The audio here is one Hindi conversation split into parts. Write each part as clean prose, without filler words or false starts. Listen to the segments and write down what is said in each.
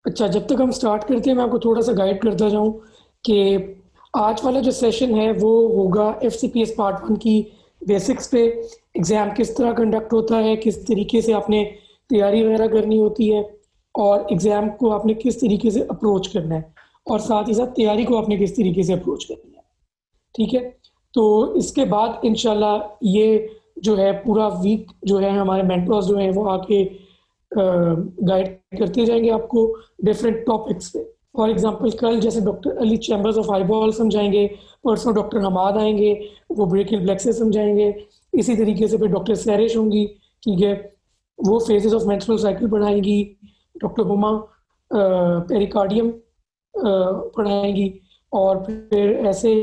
अच्छा, जब तक हम स्टार्ट करते हैं मैं आपको थोड़ा सा गाइड करता जाऊं कि आज वाला जो सेशन है वो होगा एफसीपीएस पार्ट वन की बेसिक्स पे। एग्ज़ाम किस तरह कंडक्ट होता है, किस तरीके से आपने तैयारी वगैरह करनी होती है, और एग्ज़ाम को आपने किस तरीके से अप्रोच करना है, और साथ ही साथ तैयारी को आपने किस तरीके से अप्रोच करनी है। ठीक है। तो इसके बाद इंशाल्लाह ये जो है पूरा वीक जो है हमारे मेंटर्स जो हैं वो आके गाइड करते जाएंगे आपको डिफरेंट टॉपिक्स पे। फॉर एग्जांपल कल जैसे doctor Ali chambers of eyeball समझाएंगे, परसों डॉक्टर हमाद आएंगे, वो ब्रेकियल ब्लेक्सिस समझाएंगे। इसी तरीके से फिर डॉक्टर सैरिश होंगी, ठीक है, वो फेजेस ऑफ मेंस्ट्रुअल साइकिल पढ़ाएंगी। डॉक्टर हुमा पेरिकार्डियम पढ़ाएंगी। और फिर ऐसे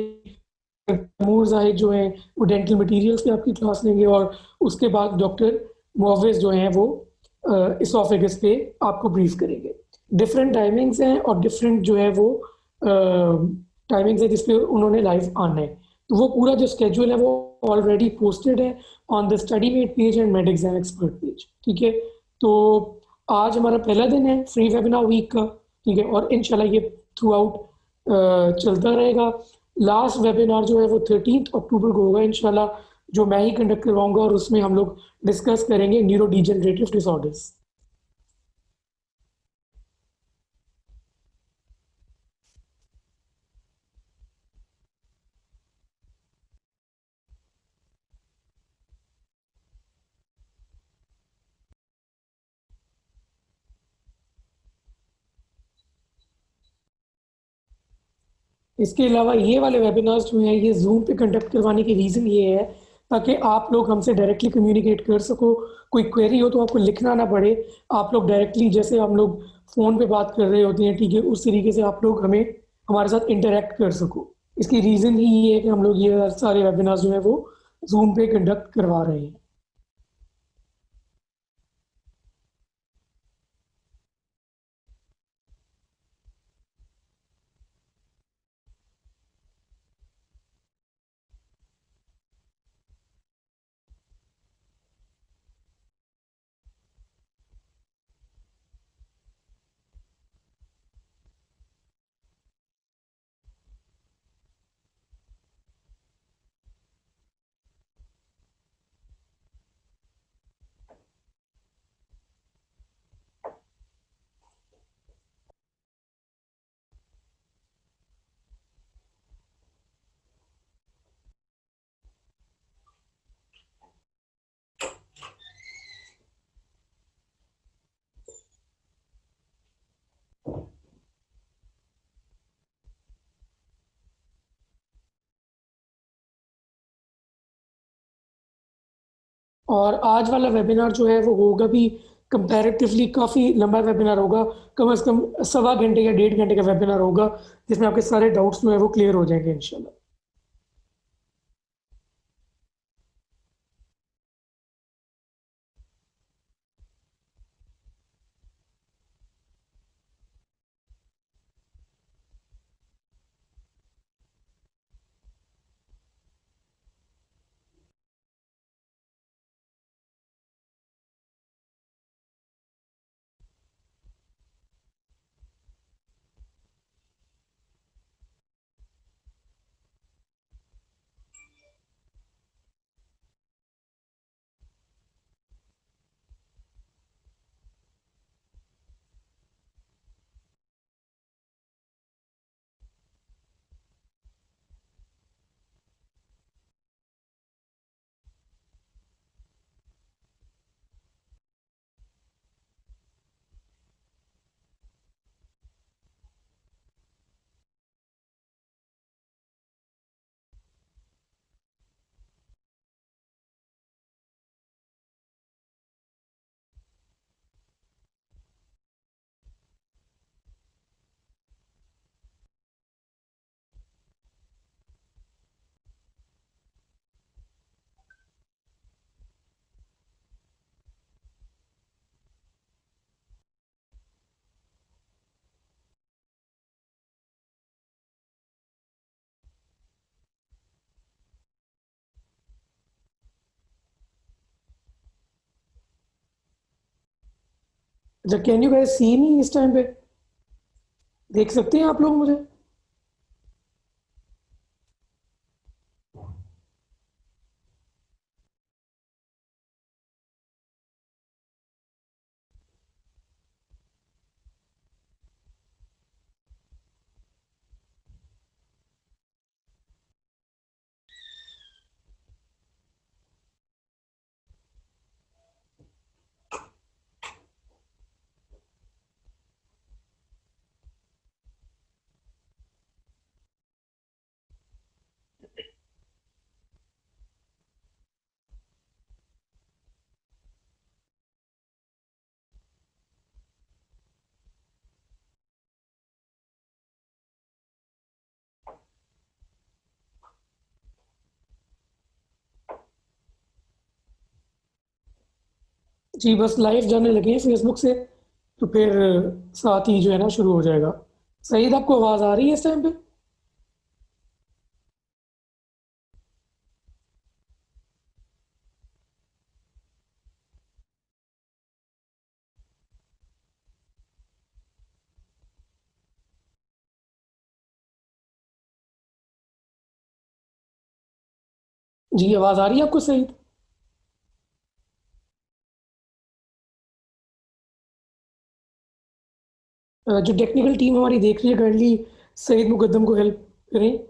तैमूर जाहिद जो हैं वो डेंटल मटेरियल्स पे आपकी क्लास लेंगे। और उसके बाद डॉक्टर मुअव्विज़ जो हैं वो इसोफेगस पे आपको ब्रीफ करेंगे। डिफरेंट टाइमिंग्स हैं और डिफरेंट जो है वो टाइमिंग्स है जिस पे उन्होंने लाइव आना है। तो वो पूरा जो स्केड्यूल है वो ऑलरेडी पोस्टेड है on the study met page and med exam expert page. ठीक है। तो आज हमारा पहला दिन है फ्री वेबिनार वीक का। ठीक है, और इंशाल्लाह ये थ्रू आउट चलता रहेगा। लास्ट वेबिनार जो है वो 13 अक्टूबर को होगा इंशाल्लाह, जो मैं ही कंडक्ट करवाऊंगा, और उसमें हम लोग डिस्कस करेंगे न्यूरो डिजेनरेटिव डिसऑर्डर्स। इसके अलावा ये वाले वेबिनार्स जो हैं ये जूम पे कंडक्ट करवाने की रीज़न ये है ताकि आप लोग हमसे डायरेक्टली कम्युनिकेट कर सको। कोई क्वेरी हो तो आपको लिखना ना पड़े, आप लोग डायरेक्टली जैसे हम लोग फ़ोन पे बात कर रहे होते हैं, ठीक है, उस तरीके से आप लोग हमें हमारे साथ इंटरेक्ट कर सको। इसकी रीज़न ही ये है कि हम लोग ये सारे वेबिनार्स जो हैं वो जूम पे कंडक्ट करवा रहे हैं। और आज वाला वेबिनार जो है वो होगा भी कंपैरेटिवली काफ़ी लंबा वेबिनार होगा। कम से कम 1.25 घंटे या 1.5 घंटे का वेबिनार होगा, जिसमें आपके सारे डाउट्स जो है वो क्लियर हो जाएंगे इंशाल्लाह। अच्छा, कैन यू गाइस सी मी इस टाइम पे? देख सकते हैं आप लोग मुझे? जी बस लाइव जाने लगे हैं फेसबुक से, तो फिर साथ ही जो है ना शुरू हो जाएगा। सईद, आपको आवाज़ आ रही है इस टाइम पे? जी आवाज़ आ रही है आपको सईद? जो टेक्निकल टीम हमारी देख रही है काइंडली सईद मुकद्दम को हेल्प करें।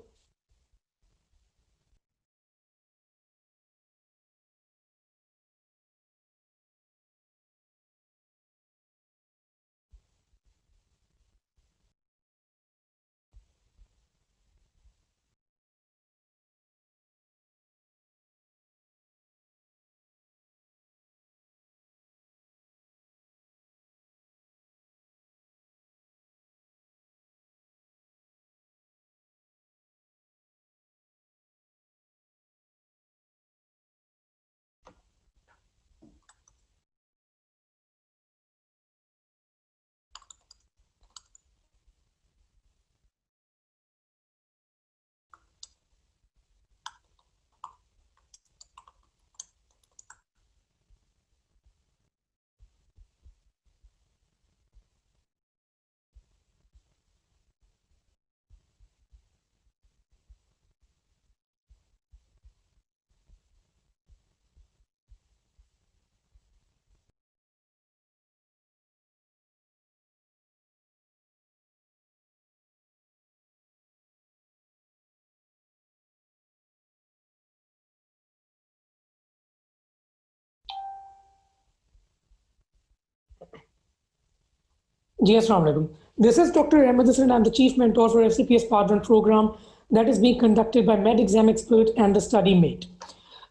जी अस्सलाम वालेकुम। This is Dr. Ahmed Hussain. I'm the Chief Mentor for FCPS Part 1 program that is being conducted by Med Exam Expert and the StudyMate.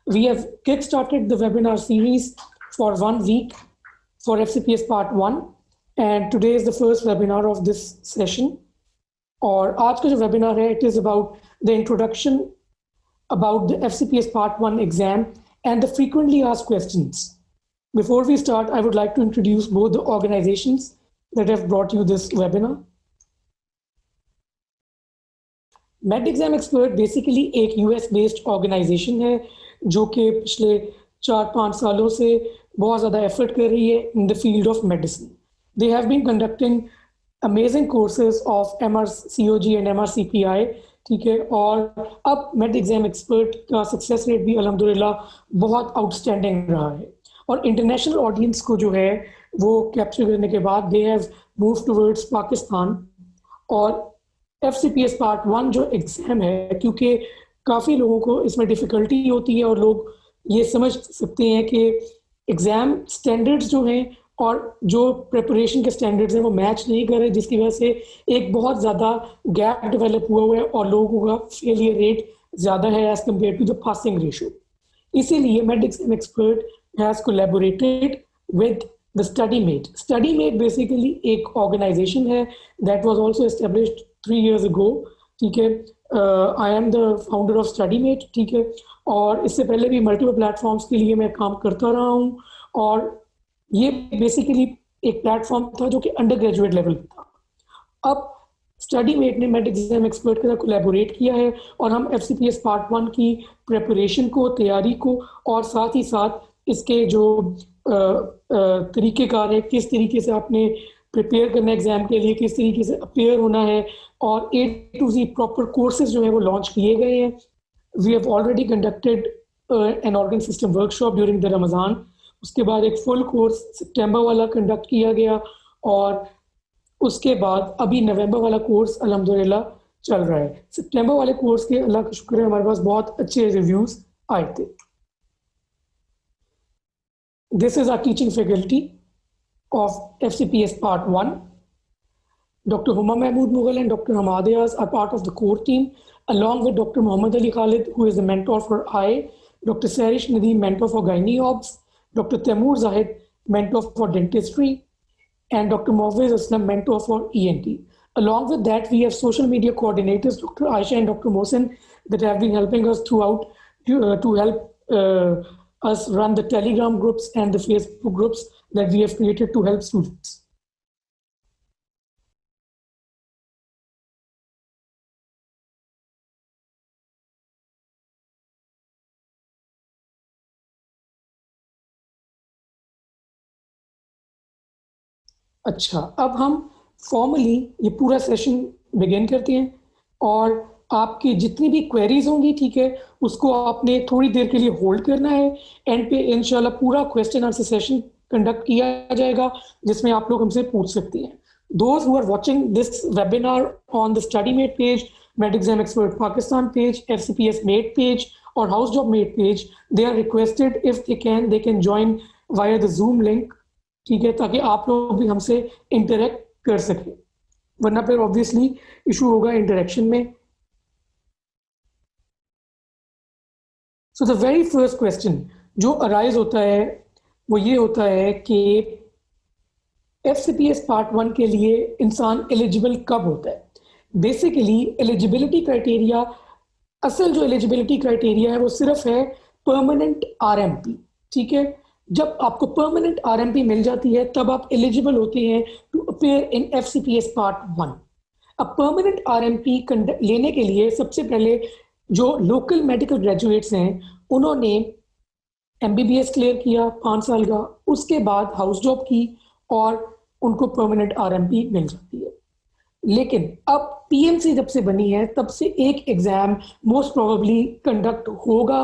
We have kick-started the webinar series for 1 week for FCPS Part 1, and today is the first webinar of this session. और आज का जो webinar है, it is about the introduction about the FCPS Part 1 exam and the frequently asked questions. Before we start, I would like to introduce both the organizations that have brought you this webinar. Med Exam Expert basically एक यूएस बेस्ड ऑर्गेनाइजेशन है जो कि पिछले 4-5 सालों से बहुत ज़्यादा एफर्ट कर रही है in the field of medicine. They have been conducting amazing courses of MRCOG and MRCPI, ठीक है। और अब मेड एग्जाम एक्सपर्ट का सक्सेस रेट भी अल्हम्दुलिल्लाह बहुत आउटस्टैंडिंग रहा है, और इंटरनेशनल ऑडियंस को जो है वो कैप्चर करने के बाद they have move towards Pakistan. और FCPS पार्ट 1 जो एग्ज़ाम है, क्योंकि काफ़ी लोगों को इसमें डिफ़िकल्टी होती है और लोग ये समझ सकते हैं कि एग्ज़ाम स्टैंडर्ड्स जो हैं और जो प्रिपरेशन के स्टैंडर्ड्स हैं वो मैच नहीं कर रहे, जिसकी वजह से एक बहुत ज़्यादा गैप डेवलप हुआ है और लोगों का फेलियर रेट ज़्यादा है as compare to the passing ratio. इसीलिए Med exam Expert has collaborated with the study Mate basically एक ऑर्गेनाइजेशन है that was also established 3 years ago, ठीक है। I am the founder of Study Mate, ठीक है। और इससे पहले भी मल्टीपल प्लेटफॉर्म्स के लिए मैं काम करता रहा हूँ, और ये बेसिकली एक प्लेटफॉर्म था जो कि अंडर ग्रेजुएट लेवल पे था। अब स्टडी मेट ने मेड एग्जाम एक्सपर्ट के साथ कोलैबोरेट किया है और हम FCPS पार्ट 1 की प्रिपरेशन को, तैयारी को, और साथ ही साथ इसके जो तरीक़ेकार है, किस तरीके से आपने प्रिपेयर करना है एग्जाम के लिए, किस तरीके से अपेयर होना है, और A to Z proper courses जो है वो लॉन्च किए गए हैं. We have already conducted an organ system workshop during the Ramzan. उसके बाद एक फुल कोर्स सितंबर वाला कंडक्ट किया गया, और उसके बाद अभी नवंबर वाला कोर्स अल्हम्दुलिल्लाह चल रहा है. सितंबर वाले कोर्स के अल्लाह का शुक्र है हमारे पास बहुत अच्छे रिव्यूज आए थे. This is our teaching faculty of FCPS Part 1. Dr. Huma Mahmood Mughal and Dr. Hamad Ayaz are part of the core team, along with Dr. Muhammad Ali Khalid, who is the mentor for I, Dr. Sarish Nadeem, mentor for Gynae Obs, Dr. Taimur Zahid, mentor for Dentistry, and Dr. Moviz Aslam, mentor for ENT. Along with that, we have social media coordinators, Dr. Aisha and Dr. Mohsen, that have been helping us throughout to help us run the Telegram groups and the Facebook groups that we have created to help students. अच्छा, अब हम फॉर्मली ये पूरा सेशन बिगिन करते हैं, और आपकी जितनी भी क्वेरीज होंगी, ठीक है, उसको आपने थोड़ी देर के लिए होल्ड करना है. एंड पे इंशाल्लाह पूरा क्वेश्चन आंसर सेशन कंडक्ट किया जाएगा, जिसमें आप लोग हमसे पूछ सकते हैं. Those who are watching this webinar on the StudyMate page, Med Exam Expert Pakistan page, FCPS Mate page, or House Job Mate page, they are requested, if they can join via the Zoom link, ठीक है, ताकि आप लोग भी हमसे इंटरेक्ट कर सकें, वरना फिर ऑब्वियसली इशू होगा इंटरेक्शन में. So the very first question जो अराइज होता है वो ये होता है कि FCPS पार्ट 1 के लिए इंसान एलिजिबल कब होता है. बेसिकली एलिजिबिलिटी क्राइटेरिया, असल जो एलिजिबिलिटी क्राइटेरिया है वो सिर्फ है परमानेंट RMP. ठीक है, जब आपको परमानेंट RMP मिल जाती है तब आप एलिजिबल होते हैं to appear in FCPS part 1. अब परमानेंट RMP लेने के लिए सबसे पहले जो लोकल मेडिकल ग्रेजुएट्स हैं उन्होंने MBBS क्लियर किया 5 साल का, उसके बाद हाउस जॉब की, और उनको परमानेंट RMP मिल जाती है. लेकिन अब PMC जब से बनी है तब से एक एग्जाम मोस्ट प्रोबेबली कंडक्ट होगा,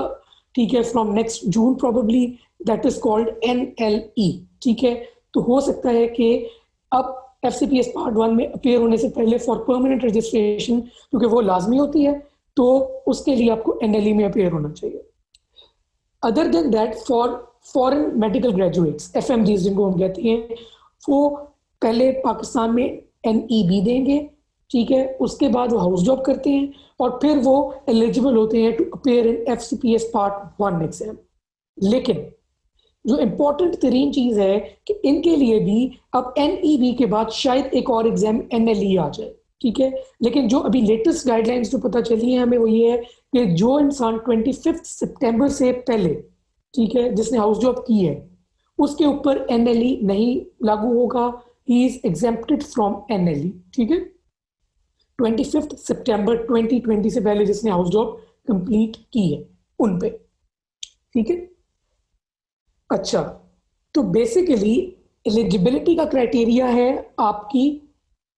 ठीक है, from next June probably, that is called NLE. ठीक है, तो हो सकता है कि अब FCPS पार्ट 1 में अपेयर होने से पहले फॉर परमानेंट रजिस्ट्रेशन, क्योंकि वो लाजमी होती है, तो उसके लिए आपको NLE में अपेयर होना चाहिए. Other than that, for foreign medical graduates, FMGs जिनको हम कहते हैं, वो पहले पाकिस्तान में NEB देंगे, ठीक है, उसके बाद वो हाउस जॉब करते हैं, और फिर वो एलिजिबल होते हैं to appear in FCPS part 1 exam. लेकिन जो इम्पोर्टेंट तरीन चीज़ है कि इनके लिए भी अब NEB के बाद शायद एक और एग्जाम NLE आ जाए. ठीक है, लेकिन जो अभी लेटेस्ट गाइडलाइंस जो पता चली है हमें वो ये है कि जो इंसान 25 सितंबर से पहले, ठीक है, जिसने हाउस जॉब की है, उसके ऊपर NLE नहीं लागू होगा. He is exempted from NLE. ठीक है, 25 सितंबर 2020 से पहले जिसने हाउस जॉब कंप्लीट की है उन पे. ठीक है, अच्छा, तो बेसिकली एलिजिबिलिटी का क्राइटेरिया है आपकी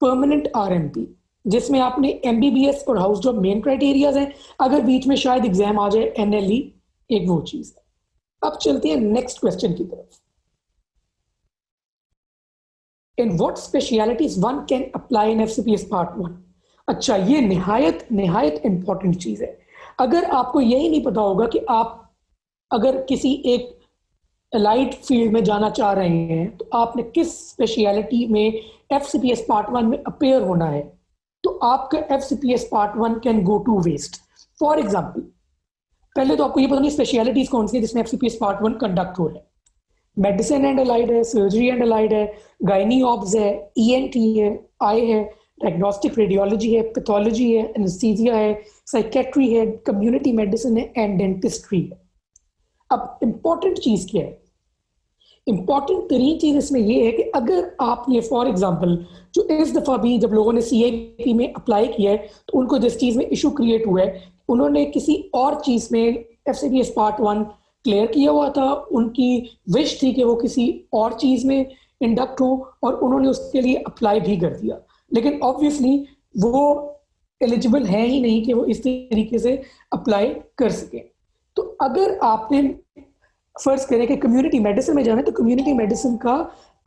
परमानेंट RMP, जिसमें आपने MBBS और हाउस जॉब मेन क्राइटेरियाज हैं. अगर बीच में शायद एग्जाम आ जाए NLE, एक वो चीज है. अब चलते हैं नेक्स्ट क्वेश्चन की तरफ. In what specialities one can apply in FCPS part 1. अच्छा, ये निहायत इंपॉर्टेंट चीज है. अगर आपको यही नहीं पता होगा कि आप अगर किसी एक अलाइड फील्ड में जाना चाह रहे हैं तो आपने किस स्पेशलिटी में FCPS पार्ट 1 में अपेयर होना है, तो आपका FCPS part 1 can go to waste. For example, पहले तो आपको ये पता नहीं स्पेशलिटीज कौन सी है जिसमें FCPS पार्ट 1 कंडक्ट हो रहा है. मेडिसिन एंड अलाइड है, सर्जरी एंड अलाइड है, गायनी ऑब्स है, ENT है, आई है, डायग्नोस्टिक रेडियोलॉजी है, पैथोलॉजी है, एनेस्थीसिया है, साइकेट्री है, कम्युनिटी मेडिसिन है, एंड डेंटिस्ट्री है. अब इंपॉर्टेंट चीज क्या है? इंपॉर्टेंट तरीन चीज इसमें यह है कि अगर आपने फॉर एग्जांपल जो इस दफा भी जब लोगों ने CIP में अप्लाई किया है तो उनको जिस चीज में इशू क्रिएट हुआ है, उन्होंने किसी और चीज में FCPS पार्ट 1 क्लियर किया हुआ था, उनकी विश थी कि वो किसी और चीज में इंडक्ट हो और उन्होंने उसके लिए अप्लाई भी कर दिया, लेकिन ऑब्वियसली वो एलिजिबल है ही नहीं कि वो इस तरीके से अप्लाई कर सके। तो अगर आपने फर्ज करें कि कम्युनिटी मेडिसिन में जाना है तो कम्युनिटी मेडिसिन का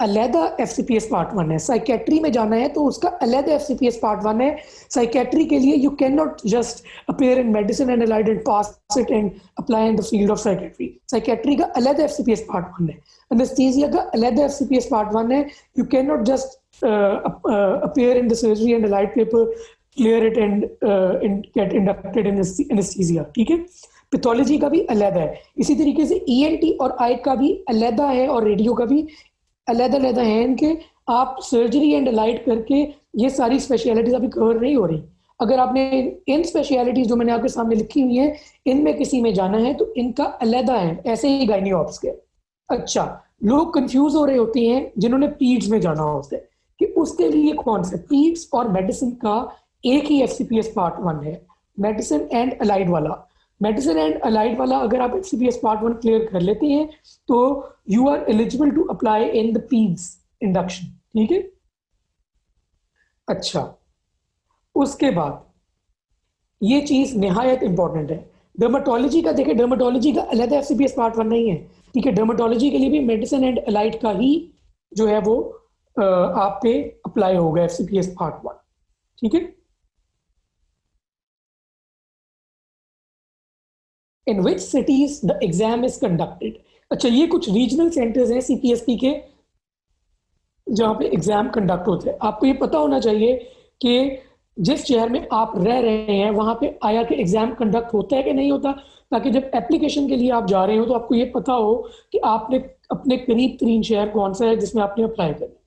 अलहदा एफसीपीएस पार्ट 1 है, साइकेट्री में जाना है तो उसका अलहदा एफसीपीएस पार्ट 1 है। साइकेट्री के लिए you can not just appear in medicine and allied and pass it and apply in the field of psychiatry. Psychiatry का अलहदा एफसीपीएस पार्ट 1 है। एनेस्थीसिया का अलहदा एफसीपीएस पार्ट 1 है। You can not just appear in the surgery and allied paper, clear it and get inducted in anesthesia, ठीक है। पैथोलॉजी का भी अलग है, इसी तरीके से ईएनटी और आई का भी अलग है और रेडियो का भी अलग है इनके। आप सर्जरी एंड अलाइड करके ये सारी स्पेशलिटीज अभी कवर नहीं हो रही। अगर आपने इन स्पेशलिटीज जो मैंने आपके सामने लिखी हुई है इनमें किसी में जाना है तो इनका अलग है, ऐसे ही गायनी ऑप्स के। अच्छा, लोग कंफ्यूज हो रहे होते हैं जिन्होंने पीड्स में जाना होता है कि उसके लिए कौन सा पीड्स और मेडिसिन का एक ही एफसीपीएस पार्ट 1 है, मेडिसिन एंड अलाइड वाला। मेडिसिन एंड अलाइड वाला अगर आप एफसीपीएस पार्ट 1 क्लियर कर लेते हैं तो you are eligible to apply in the paeds induction, ठीक है। अच्छा, उसके बाद ये चीज निहायत इंपॉर्टेंट है, डर्माटोलॉजी का देखें। डर्माटोलॉजी का अलग एफसीपीएस पार्ट 1 नहीं है, ठीक है। डर्माटोलॉजी के लिए भी मेडिसिन एंड अलाइड का ही जो है वो आप पे अप्लाई होगा एफसीपीएस पार्ट 1, ठीक है। In which cities the exam is conducted. अच्छा, ये कुछ रीजनल सेंटर्स हैं सीपीएसपी के जहां पे एग्जाम कंडक्ट होते हैं। आपको ये पता होना चाहिए कि जिस शहर में आप रह रहे हैं वहां पे आया के एग्जाम कंडक्ट होता है कि नहीं होता, ताकि जब एप्लीकेशन के लिए आप जा रहे हो तो आपको ये पता हो कि आपने अपने करीब तरीन शहर कौन सा है जिसमें आपने अप्लाई करना।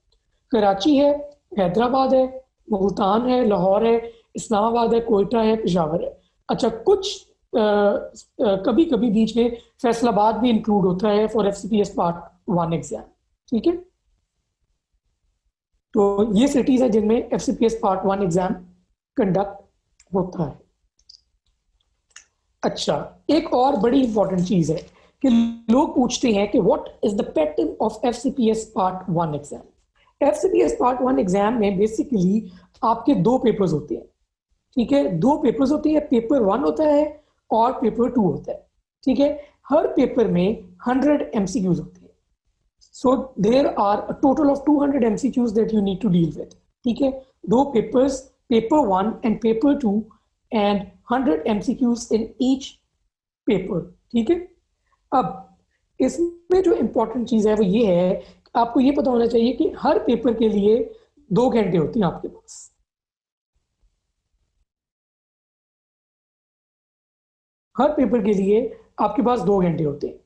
कराची है, हैदराबाद है, मुल्तान है, लाहौर है, इस्लामाबाद है, कोयटा है, पेशावर है। अच्छा, कुछ कभी कभी बीच में फैसलाबाद भी इंक्लूड होता है फॉर एफसीपीएस पार्ट 1 एग्जाम, ठीक है। तो ये सिटीज है जिनमें एफसीपीएस पार्ट 1 एग्जाम कंडक्ट होता है। अच्छा, एक और बड़ी इंपॉर्टेंट चीज है कि लोग पूछते हैं कि what is the pattern of FCPS part 1 exam. FCPS part 1 exam में बेसिकली आपके दो पेपर्स होते हैं, ठीक है। दो पेपर्स होते हैं, पेपर 1 होता है और पेपर 2 होता है, ठीक है। हर पेपर में 100 एमसीक्यूज होते हैं। So there are a total of 200 MCQs that you need to deal with, ठीक है। दो papers, paper 1 and paper 2 and 100 MCQs in each paper, ठीक है। अब इसमें जो इंपॉर्टेंट चीज है वो ये है, आपको ये पता होना चाहिए कि हर पेपर के लिए 2 घंटे होते हैं आपके पास। हर पेपर के लिए आपके पास 2 घंटे होते हैं।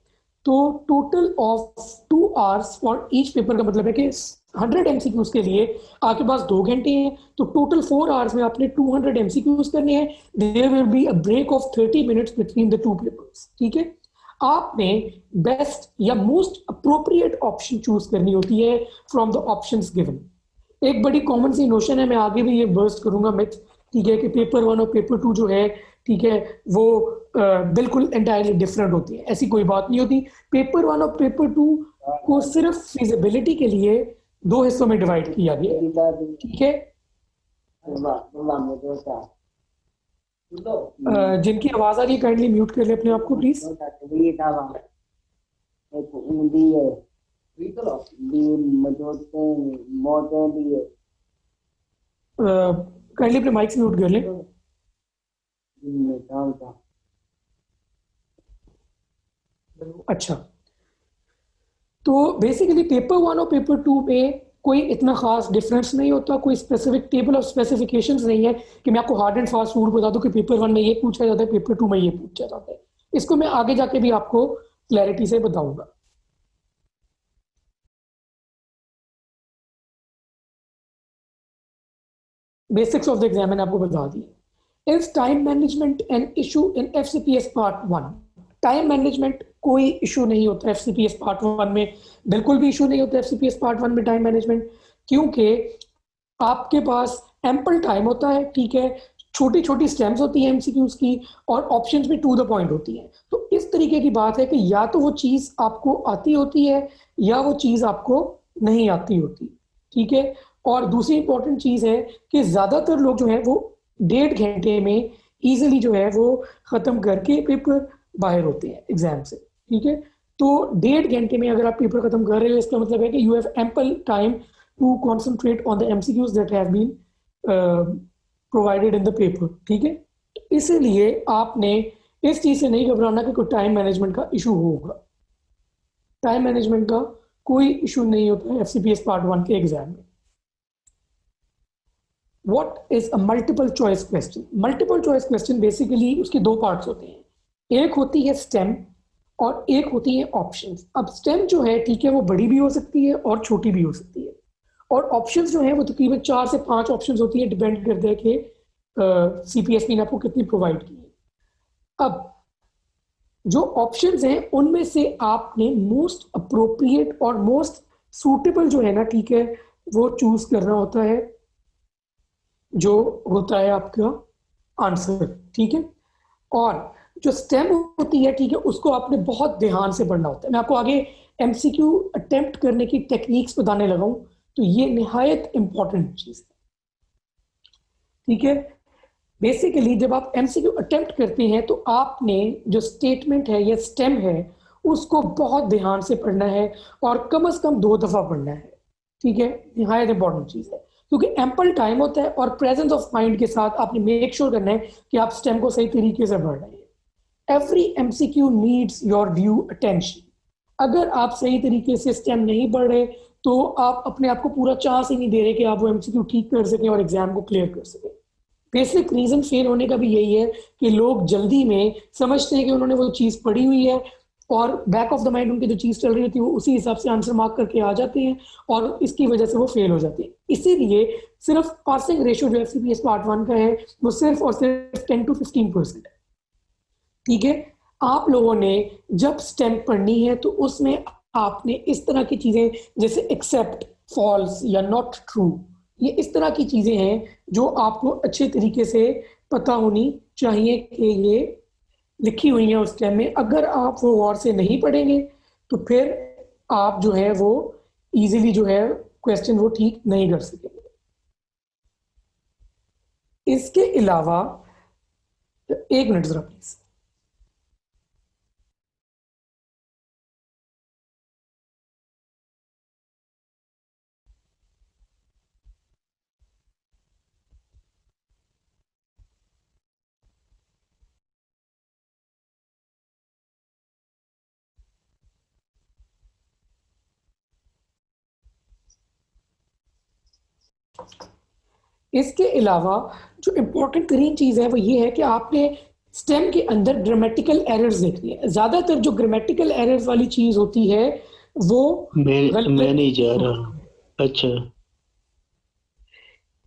तो total of 2 hours for each paper का मतलब है कि 100 एमसीक्यूज के लिए आपके पास 2 घंटे हैं, तो टोटल 4 hours में आपने 200 एमसीक्यूज करने हैं। There will be a break of 30 minutes between the 2 papers, ठीक है। आपने बेस्ट या मोस्ट अप्रोप्रिएट ऑप्शन चूज करनी होती है फ्रॉम द ऑप्शंस गिवन। एक बड़ी कॉमन सी नोशन है, मैं आगे भी ये बर्स्ट करूंगा मिथ, ठीक है, कि पेपर 1 और पेपर 2 जो है, ठीक है, वो बिल्कुल एंटायरली डिफरेंट होती है। ऐसी कोई बात नहीं होती। पेपर 1 और पेपर 2 को सिर्फ फिजिबिलिटी के लिए 2 हिस्सों में डिवाइड किया गया है, ठीक है। जिनकी आवाज आ रही है काइंडली म्यूट कर ले अपने आप को प्लीज। काइंडली अपने माइक से म्यूट कर ले। अच्छा, तो बेसिकली पेपर 1 और पेपर 2 में कोई इतना खास डिफरेंस नहीं होता, कोई स्पेसिफिक टेबल ऑफ स्पेसिफिकेशंस नहीं है कि मैं आपको हार्ड एंड फास्ट रूल बता दूं कि पेपर 1 में ये पूछा जाता है, पेपर 2 में ये पूछा जाता है। इसको मैं आगे जाके भी आपको क्लैरिटी से बताऊंगा। बेसिक्स ऑफ द एग्जाम मैंने आपको बता दी। Is time management an issue in FCPS part 1? Time management कोई इशू नहीं होता एफसीपीएस पार्ट 1 में, बिल्कुल भी इशू नहीं होता एफसीपीएस पार्ट 1 में टाइम मैनेजमेंट, क्योंकि आपके पास एम्पल टाइम होता है, ठीक है। छोटी छोटी स्टेम्स होती हैं एमसीक्यूज की और ऑप्शंस भी टू द पॉइंट होती हैं। तो इस तरीके की बात है कि या तो वो चीज आपको आती होती है या वो चीज आपको नहीं आती होती, ठीक है। और दूसरी इंपॉर्टेंट चीज है कि ज्यादातर लोग जो है वो 1.5 घंटे में इजीली जो है वो खत्म करके पेपर बाहर होते हैं एग्जाम से, ठीक है। तो 1.5 घंटे में अगर आप पेपर खत्म कर रहे हो, इसका मतलब है कि you have ample time to concentrate on the MCQs that have been provided in the paper, ठीक है। इसलिए आपने इस चीज से नहीं घबराना कि कोई टाइम मैनेजमेंट का इशू होगा। टाइम मैनेजमेंट का कोई इशू नहीं होता है एफसीपीएस पार्ट 1 के एग्जाम में। What is a multiple choice question? Multiple choice question basically उसके दो पार्ट्स होते हैं, एक होती है स्टेम और एक होती है ऑप्शंस। अब स्टेम जो है, ठीक है, वो बड़ी भी हो सकती है और छोटी भी हो सकती है, और ऑप्शंस जो है वो तकरीबन 4 से 5 ऑप्शंस होती है, डिपेंड करता है कि सीपीएसपी ने आपको कितनी प्रोवाइड की है। अब जो ऑप्शंस हैं उनमें से आपने मोस्ट अप्रोप्रिएट और मोस्ट सूटेबल जो है ना, ठीक है, वो चूज करना होता है, जो होता है आपका आंसर, ठीक है। और जो स्टेम होती है, ठीक है, उसको आपने बहुत ध्यान से पढ़ना होता है। मैं आपको आगे एमसीक्यू अटेम्प्ट करने की टेक्निक्स बताने लगा हूं, तो ये निहायत इंपॉर्टेंट चीज है, ठीक है। बेसिकली जब आप एमसीक्यू अटेम्प्ट करते हैं तो आपने जो स्टेटमेंट है या स्टेम है उसको बहुत ध्यान से पढ़ना है, और कम से कम 2 दफा पढ़ना है, ठीक है। निहायत इंपॉर्टेंट चीज है, क्योंकि एम्पल टाइम होता है, और प्रेजेंस ऑफ माइंड के साथ आपने मेक श्योर करना है कि आप स्टेम को सही तरीके से पढ़ रहे हैं। Every MCQ needs your due attention. अगर आप सही तरीके से स्टेम नहीं पढ़ रहे तो आप अपने आप को पूरा चांस ही नहीं दे रहे कि आप वो एमसीक्यू ठीक कर सकें और एग्जाम को क्लियर कर सकें। बेसिक रीजन फेल होने का भी यही है कि लोग जल्दी में समझते हैं कि उन्होंने वो चीज पढ़ी हुई है, और बैक ऑफ द माइंड उनकी जो चीज चल रही होती है वो उसी हिसाब से आंसर मार्क करके आ जाते हैं, और इसकी वजह से वो फेल हो जाते हैं। इसीलिए सिर्फ पासिंग रेशियो जो एफसीपीएस पार्ट 1 का है वो सिर्फ और सिर्फ 10 to 15% है, ठीक है। आप लोगों ने जब स्टेम पढ़नी है तो उसमें आपने इस तरह की चीजें जैसे एक्सेप्ट, फॉल्स या नॉट ट्रू, ये इस तरह की चीजें हैं जो आपको अच्छे तरीके से पता होनी चाहिए कि ये लिखी हुई है उस टाइम में। अगर आप वो गौर से नहीं पढ़ेंगे तो फिर आप जो है वो इजीली जो है क्वेश्चन वो ठीक नहीं कर सकेंगे। इसके अलावा, एक मिनट जरा प्लीज। इसके अलावा जो इम्पोर्टेंट तरीन चीज है वो ये है कि आपने स्टेम के अंदर ग्रामेटिकल एरर्स देखनी है। ज्यादातर जो ग्रामेटिकल एरर्स वाली चीज होती है वो मैं गलत नहीं जा होती है। रहा। अच्छा।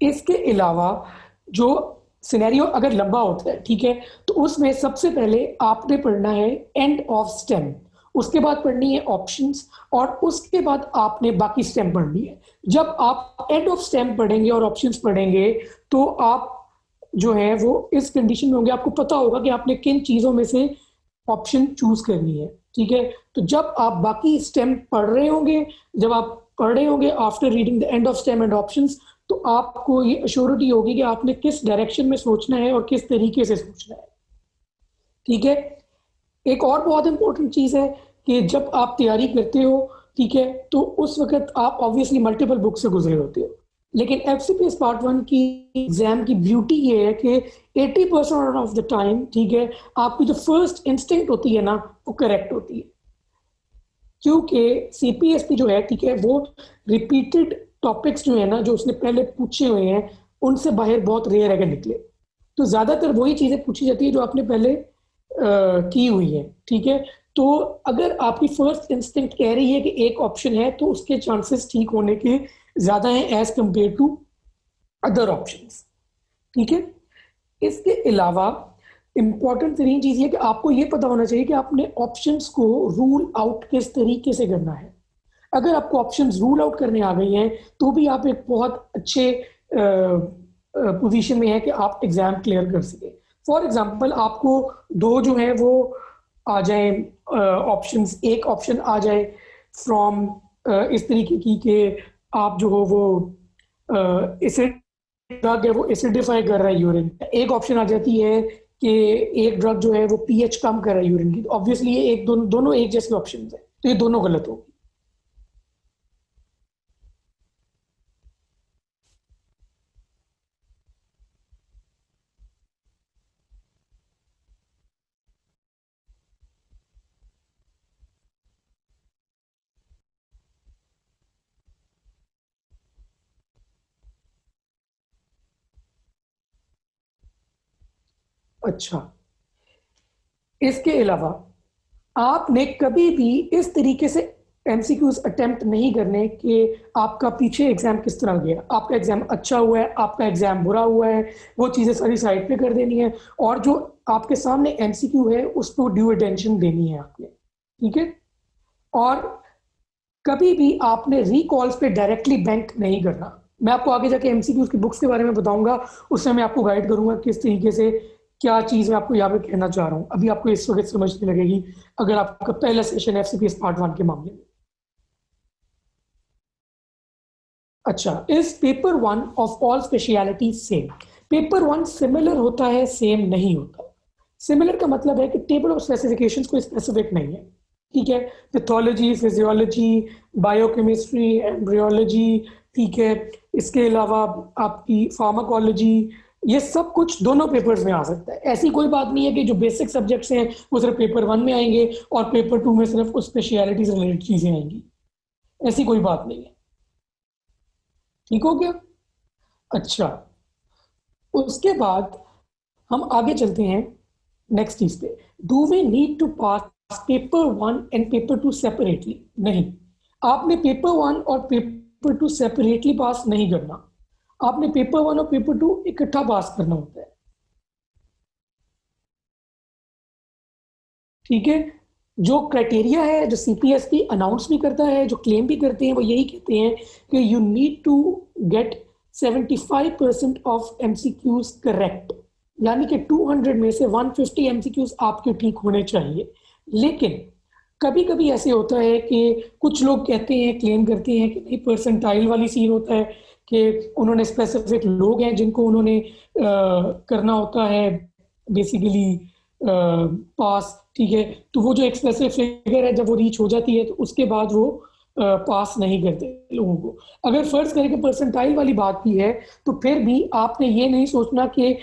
इसके अलावा जो सिनेरियो अगर लंबा होता है, ठीक है, तो उसमें सबसे पहले आपने पढ़ना है एंड ऑफ स्टेम, उसके बाद पढ़नी है ऑप्शंस, और उसके बाद आपने बाकी स्टेम पढ़नी है। जब आप एंड ऑफ स्टेम पढ़ेंगे और ऑप्शंस पढ़ेंगे तो आप जो है वो इस कंडीशन में होंगे, आपको पता होगा कि आपने किन चीजों में से ऑप्शन चूज करनी है, ठीक है। तो जब आप बाकी स्टेम पढ़ रहे होंगे, जब आप पढ़ रहे होंगे after reading the end of stem and options, तो आपको ये अश्योरिटी होगी कि आपने किस डायरेक्शन में सोचना है और किस तरीके से सोचना है, ठीक है। एक और बहुत इंपॉर्टेंट चीज है कि जब आप तैयारी करते हो, ठीक है, तो उस वक्त आप ऑब्वियसली मल्टीपल बुक से गुजरे होते हो, लेकिन एफसीपीएस पार्ट 1 की एग्जाम की ब्यूटी ये है कि 80% ऑफ द टाइम, ठीक है, आपकी जो फर्स्ट इंस्टिंक्ट होती है ना वो करेक्ट होती है, क्योंकि सीपीएसपी जो है, ठीक है, वो रिपीटेड टॉपिक्स जो है ना जो उसने पहले पूछे हुए हैं उनसे बाहर बहुत रेयर है कि निकले। तो ज्यादातर वही चीजें पूछी जाती है जो आपने पहले की हुई है, ठीक है। तो अगर आपकी फर्स्ट इंस्टिंक्ट कह रही है कि एक ऑप्शन है तो उसके चांसेस ठीक होने के ज्यादा हैं as compare to other options, ठीक है। इसके अलावा इंपॉर्टेंट तरीन चीज ये कि आपको ये पता होना चाहिए कि आपने ऑप्शंस को रूल आउट किस तरीके से करना है। अगर आपको ऑप्शंस रूल आउट करने आ गई हैं तो भी आप एक बहुत अच्छे पोजीशन में है कि आप एग्जाम क्लियर कर सके। फॉर एग्जांपल आपको दो जो है वो आ जाए ऑप्शंस, एक ऑप्शन आ जाए फ्रॉम इस तरीके की कि आप जो हो वो एसिड ड्रग है वो एसिडिफाई कर रहा है यूरिन। एक ऑप्शन आ जाती है कि एक ड्रग जो है वो पीएच कम कर रहा है यूरिन की। ऑब्वियसली ये एक दोनों एक जैसे ऑप्शन है, तो ये दोनों गलत होगी। अच्छा, इसके अलावा आपने कभी भी इस तरीके से एमसीक्यूज अटेम्प्ट नहीं करने कि आपका पीछे एग्जाम किस तरह गया, आपका एग्जाम अच्छा हुआ है, आपका एग्जाम बुरा हुआ है, वो चीजें सारी साइड पे कर देनी है, और जो आपके सामने एमसीक्यू है उसको ड्यू अटेंशन देनी है आपने। ठीक है। और कभी भी आपने रिकॉल्स पे डायरेक्टली बैंक नहीं करना। मैं आपको आगे जाके एमसीक्यूज की बुक्स के बारे में बताऊंगा, उससे मैं आपको गाइड करूंगा किस तरीके से क्या चीज मैं आपको यहाँ पे कहना चाह रहा हूँ। अभी आपको इस वक्त समझने लगेगी अगर आपका पहला सेशन एफसीपीएस पार्ट 1 के मामले में। अच्छा, is paper 1 of all speciality same? Paper 1 similar होता है, सेम नहीं होता। सिमिलर का मतलब है कि टेबल ऑफ स्पेसिफिकेशंस कोई स्पेसिफिक नहीं है। ठीक है। पैथोलॉजी, फिजियोलॉजी, बायोकेमिस्ट्री, एम्ब्रियोलॉजी, ठीक है, इसके अलावा आपकी फार्माकोलॉजी, ये सब कुछ दोनों पेपर्स में आ सकता है। ऐसी कोई बात नहीं है कि जो बेसिक सब्जेक्ट्स हैं वो सिर्फ पेपर 1 में आएंगे और पेपर 2 में सिर्फ उस स्पेशलिटी से रिलेटेड चीजें आएंगी। ऐसी कोई बात नहीं है। ठीक हो गया। अच्छा, उसके बाद हम आगे चलते हैं नेक्स्ट चीज पे। Do we need to pass paper 1 and paper 2 separately? नहीं, आपने पेपर 1 और पेपर 2 सेपरेटली पास नहीं करना। आपने पेपर 1 और पेपर 2 इकट्ठा पास करना होता है। ठीक है। जो क्राइटेरिया है, जो सीपीएसपी अनाउंस भी करता है, जो क्लेम भी करते हैं, वो यही कहते हैं कि you need to get 75% of MCQs correct. यानी कि 200 में से 150 एमसीक्यूज आपके ठीक होने चाहिए। लेकिन कभी कभी ऐसे होता है कि कुछ लोग कहते हैं, क्लेम करते हैं कि नहीं, परसेंटाइल वाली सीन होता है कि उन्होंने स्पेसिफिक लोग हैं जिनको उन्होंने करना होता है बेसिकली पास। ठीक है। तो वो जो एक्सप्रेसिव फिगर है जब वो रीच हो जाती है तो उसके बाद वो पास नहीं करते लोगों को। अगर फर्ज करें कि परसेंटाइल वाली बात भी है तो फिर भी आपने ये नहीं सोचना कि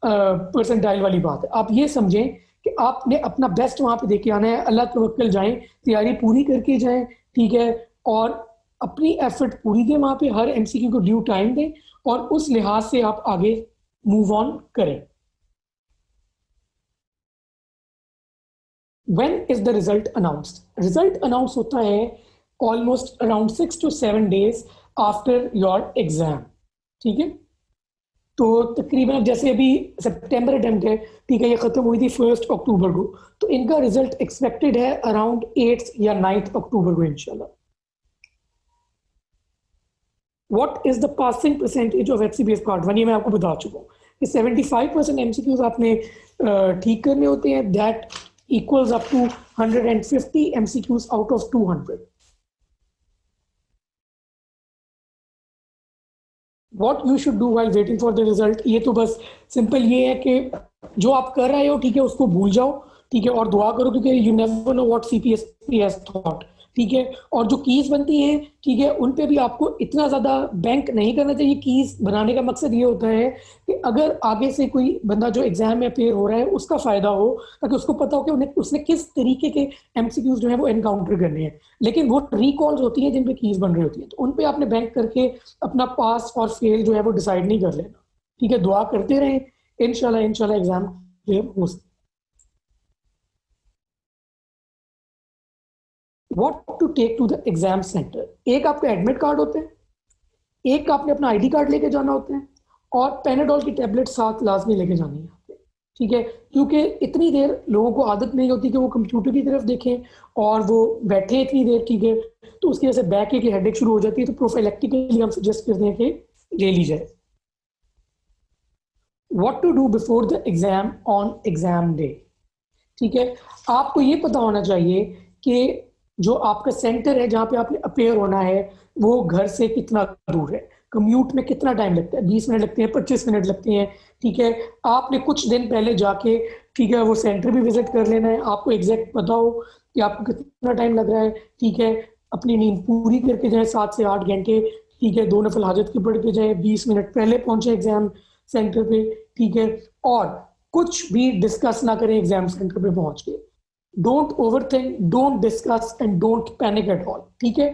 परसेंटाइल वाली बात है। आप ये समझें कि आपने अपना बेस्ट वहां पे देके आना है, अल्लाह तवक्कल जाएं, तैयारी पूरी करके जाएं। ठीक है। और अपनी एफर्ट पूरी दें वहां पे, हर एमसीक्यू को ड्यू टाइम दें, और उस लिहाज से आप आगे मूव ऑन करें। When is the result announced? Result announce होता है almost around 6 to 7 days after your exam. ठीक है। तो तकरीबन अब जैसे अभी सितंबर अटेम्प्ट है, ठीक है, ये खत्म हुई थी 1 अक्टूबर को, तो इनका रिजल्ट एक्सपेक्टेड है अराउंड 8 या 9 अक्टूबर को इंशाल्लाह। What is the passing percentage of FCPS part 1? ये मैं आपको बता चुका हूँ कि 75% एमसीक्यूज आपने ठीक करने होते हैं। That equals up to 150 MCQs out of 200। What you should do while waiting for the result, ये तो बस सिंपल ये है कि जो आप कर रहे हो, ठीक है, उसको भूल जाओ। ठीक है। और दुआ करो, क्योंकि you never know what CPSE has thought. ठीक है। और जो कीज बनती हैं, ठीक है, उन पे भी आपको इतना ज्यादा बैंक नहीं करना चाहिए। कीज बनाने का मकसद ये होता है कि अगर आगे से कोई बंदा जो एग्जाम में अपेयर हो रहा है उसका फायदा हो, ताकि उसको पता हो कि उन्हें उसने किस तरीके के एमसीक्यूज जो है वो एनकाउंटर करने हैं। लेकिन वो रिकॉल्स होती हैं जिन पे कीज बन रही होती है, तो उन पे आपने बैंक करके अपना पास और फेल जो है वो डिसाइड नहीं कर लेना। ठीक है। दुआ करते रहें, इंशाल्लाह इंशाल्लाह एग्जाम क्लियर हो सकता है। What to take to the exam centre? एक आपका एडमिट कार्ड होता है, एक आपने अपना आईडी कार्ड लेके जाना होता है, और पेनाडोल की टेबलेट साथ लाजमी लेके जानी है आपने। ठीक है। क्योंकि इतनी देर लोगों को आदत नहीं होती कि वो कंप्यूटर की तरफ देखें और वो बैठे इतनी देर। ठीक है। तो उसकी वजह से बैक की हेडेक शुरू हो जाती है, तो प्रोफाइलेक्टिकली हम सजेस्ट करते हैं कि ले ली जाए। What to do before the exam on exam day? ठीक है। आपको ये पता होना चाहिए कि जो आपका सेंटर है जहाँ पे आपने अपेयर होना है वो घर से कितना दूर है, कम्यूट में कितना टाइम लगता है, 20 मिनट लगते हैं, 25 मिनट लगते हैं, ठीक है। आपने कुछ दिन पहले जाके, ठीक है, वो सेंटर भी विजिट कर लेना है, आपको एग्जैक्ट पता हो कि आपको कितना टाइम लग रहा है, ठीक है। अपनी नींद पूरी करके जाए 7 से 8 घंटे, ठीक है, 2 नफल हाजत की पढ़ के जाए, 20 मिनट पहले पहुंचे एग्जाम सेंटर पे, ठीक है। और कुछ भी डिस्कस ना करें एग्जाम सेंटर पे पहुंच के, don't over think, don't discuss and don't panic at all, ठीक है।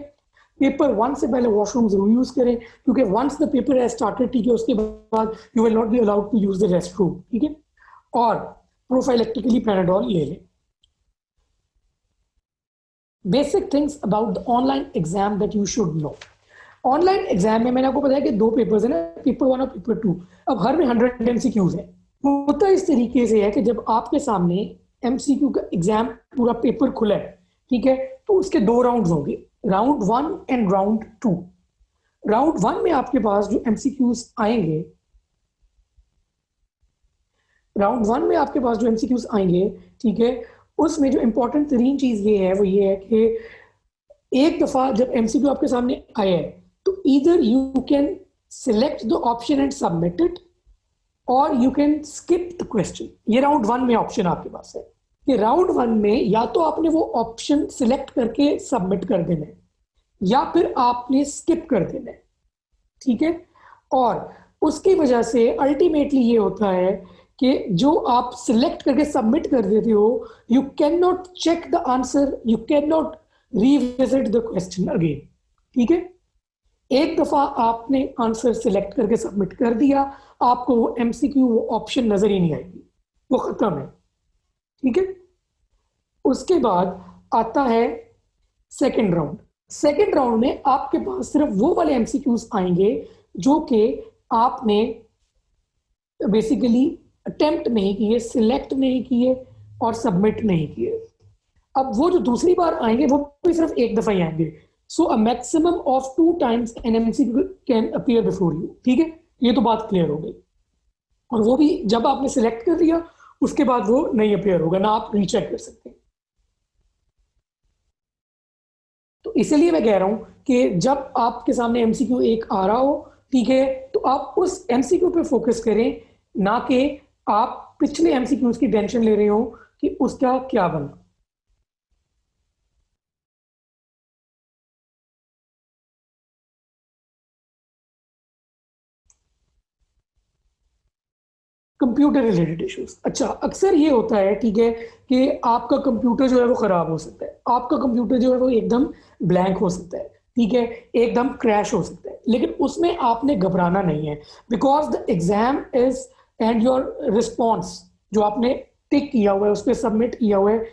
पेपर वन से पहले वॉशरूम जरूर यूज करें, क्योंकि once the paper has started, ठीक है, उसके बाद you will not be allowed to use the rest room, ठीक है। और प्रोफाइलेक्टिकली पैराडोल ले लें। Basic things about the online exam that you should know. Online exam में मैंने आपको बताया कि 2 पेपर्स है ना, पेपर 1 और पेपर 2। अब हर में 100 MCQs है। होता इस तरीके से है कि जब आपके सामने MCQ का एग्जाम पूरा पेपर खुला है, ठीक है, तो उसके 2 राउंड्स होंगे, राउंड 1 एंड राउंड 2। राउंड 1 में आपके पास जो MCQs आएंगे, राउंड 1 में आपके पास जो MCQs आएंगे, ठीक है, उसमें जो इंपॉर्टेंट तरीन चीज ये है वो ये है कि एक दफा जब MCQ आपके सामने आया है तो इधर you can select the option and submit it, और you can skip the question. ये राउंड 1 में ऑप्शन आपके पास है कि राउंड 1 में या तो आपने वो ऑप्शन सिलेक्ट करके सबमिट कर देना है या फिर आपने स्किप कर देना है, ठीक है। और उसकी वजह से अल्टीमेटली ये होता है कि जो आप सिलेक्ट करके सबमिट कर देते हो, you can not check the answer, you can not revisit the question again, ठीक है। एक दफा आपने आंसर सिलेक्ट करके सबमिट कर दिया, आपको वो MCQ वो ऑप्शन नजर ही नहीं आएगी, वो खत्म है, ठीक है। उसके बाद आता है सेकंड राउंड। सेकंड राउंड में आपके पास सिर्फ वो वाले MCQs आएंगे जो कि आपने बेसिकली अटेम्प्ट नहीं किए, सिलेक्ट नहीं किए और सबमिट नहीं किए। अब वो जो दूसरी बार आएंगे वो भी सिर्फ एक दफा ही आएंगे। So a maximum of 2 times an MCQ can appear before you, ठीक है। ये तो बात क्लियर हो गई। और वो भी जब आपने सिलेक्ट कर लिया उसके बाद वो नहीं अपीयर होगा, ना आप रीचेक कर सकते हैं। तो इसलिए मैं कह रहा हूं कि जब आपके सामने MCQ एक आ रहा हो, ठीक है, तो आप उस MCQ पे फोकस करें, ना कि आप पिछले MCQs की टेंशन ले रहे हो कि उसका क्या बना। कंप्यूटर रिलेटेड इश्यूज, अच्छा, अक्सर ये होता है, ठीक है, कि आपका कंप्यूटर जो है वो खराब हो सकता है, आपका कंप्यूटर जो है वो एकदम ब्लैंक हो सकता है, ठीक है, एकदम क्रैश हो सकता है, लेकिन उसमें आपने घबराना नहीं है, because the exam is and your response जो आपने टिक किया हुआ है, उस पर सबमिट किया हुआ है,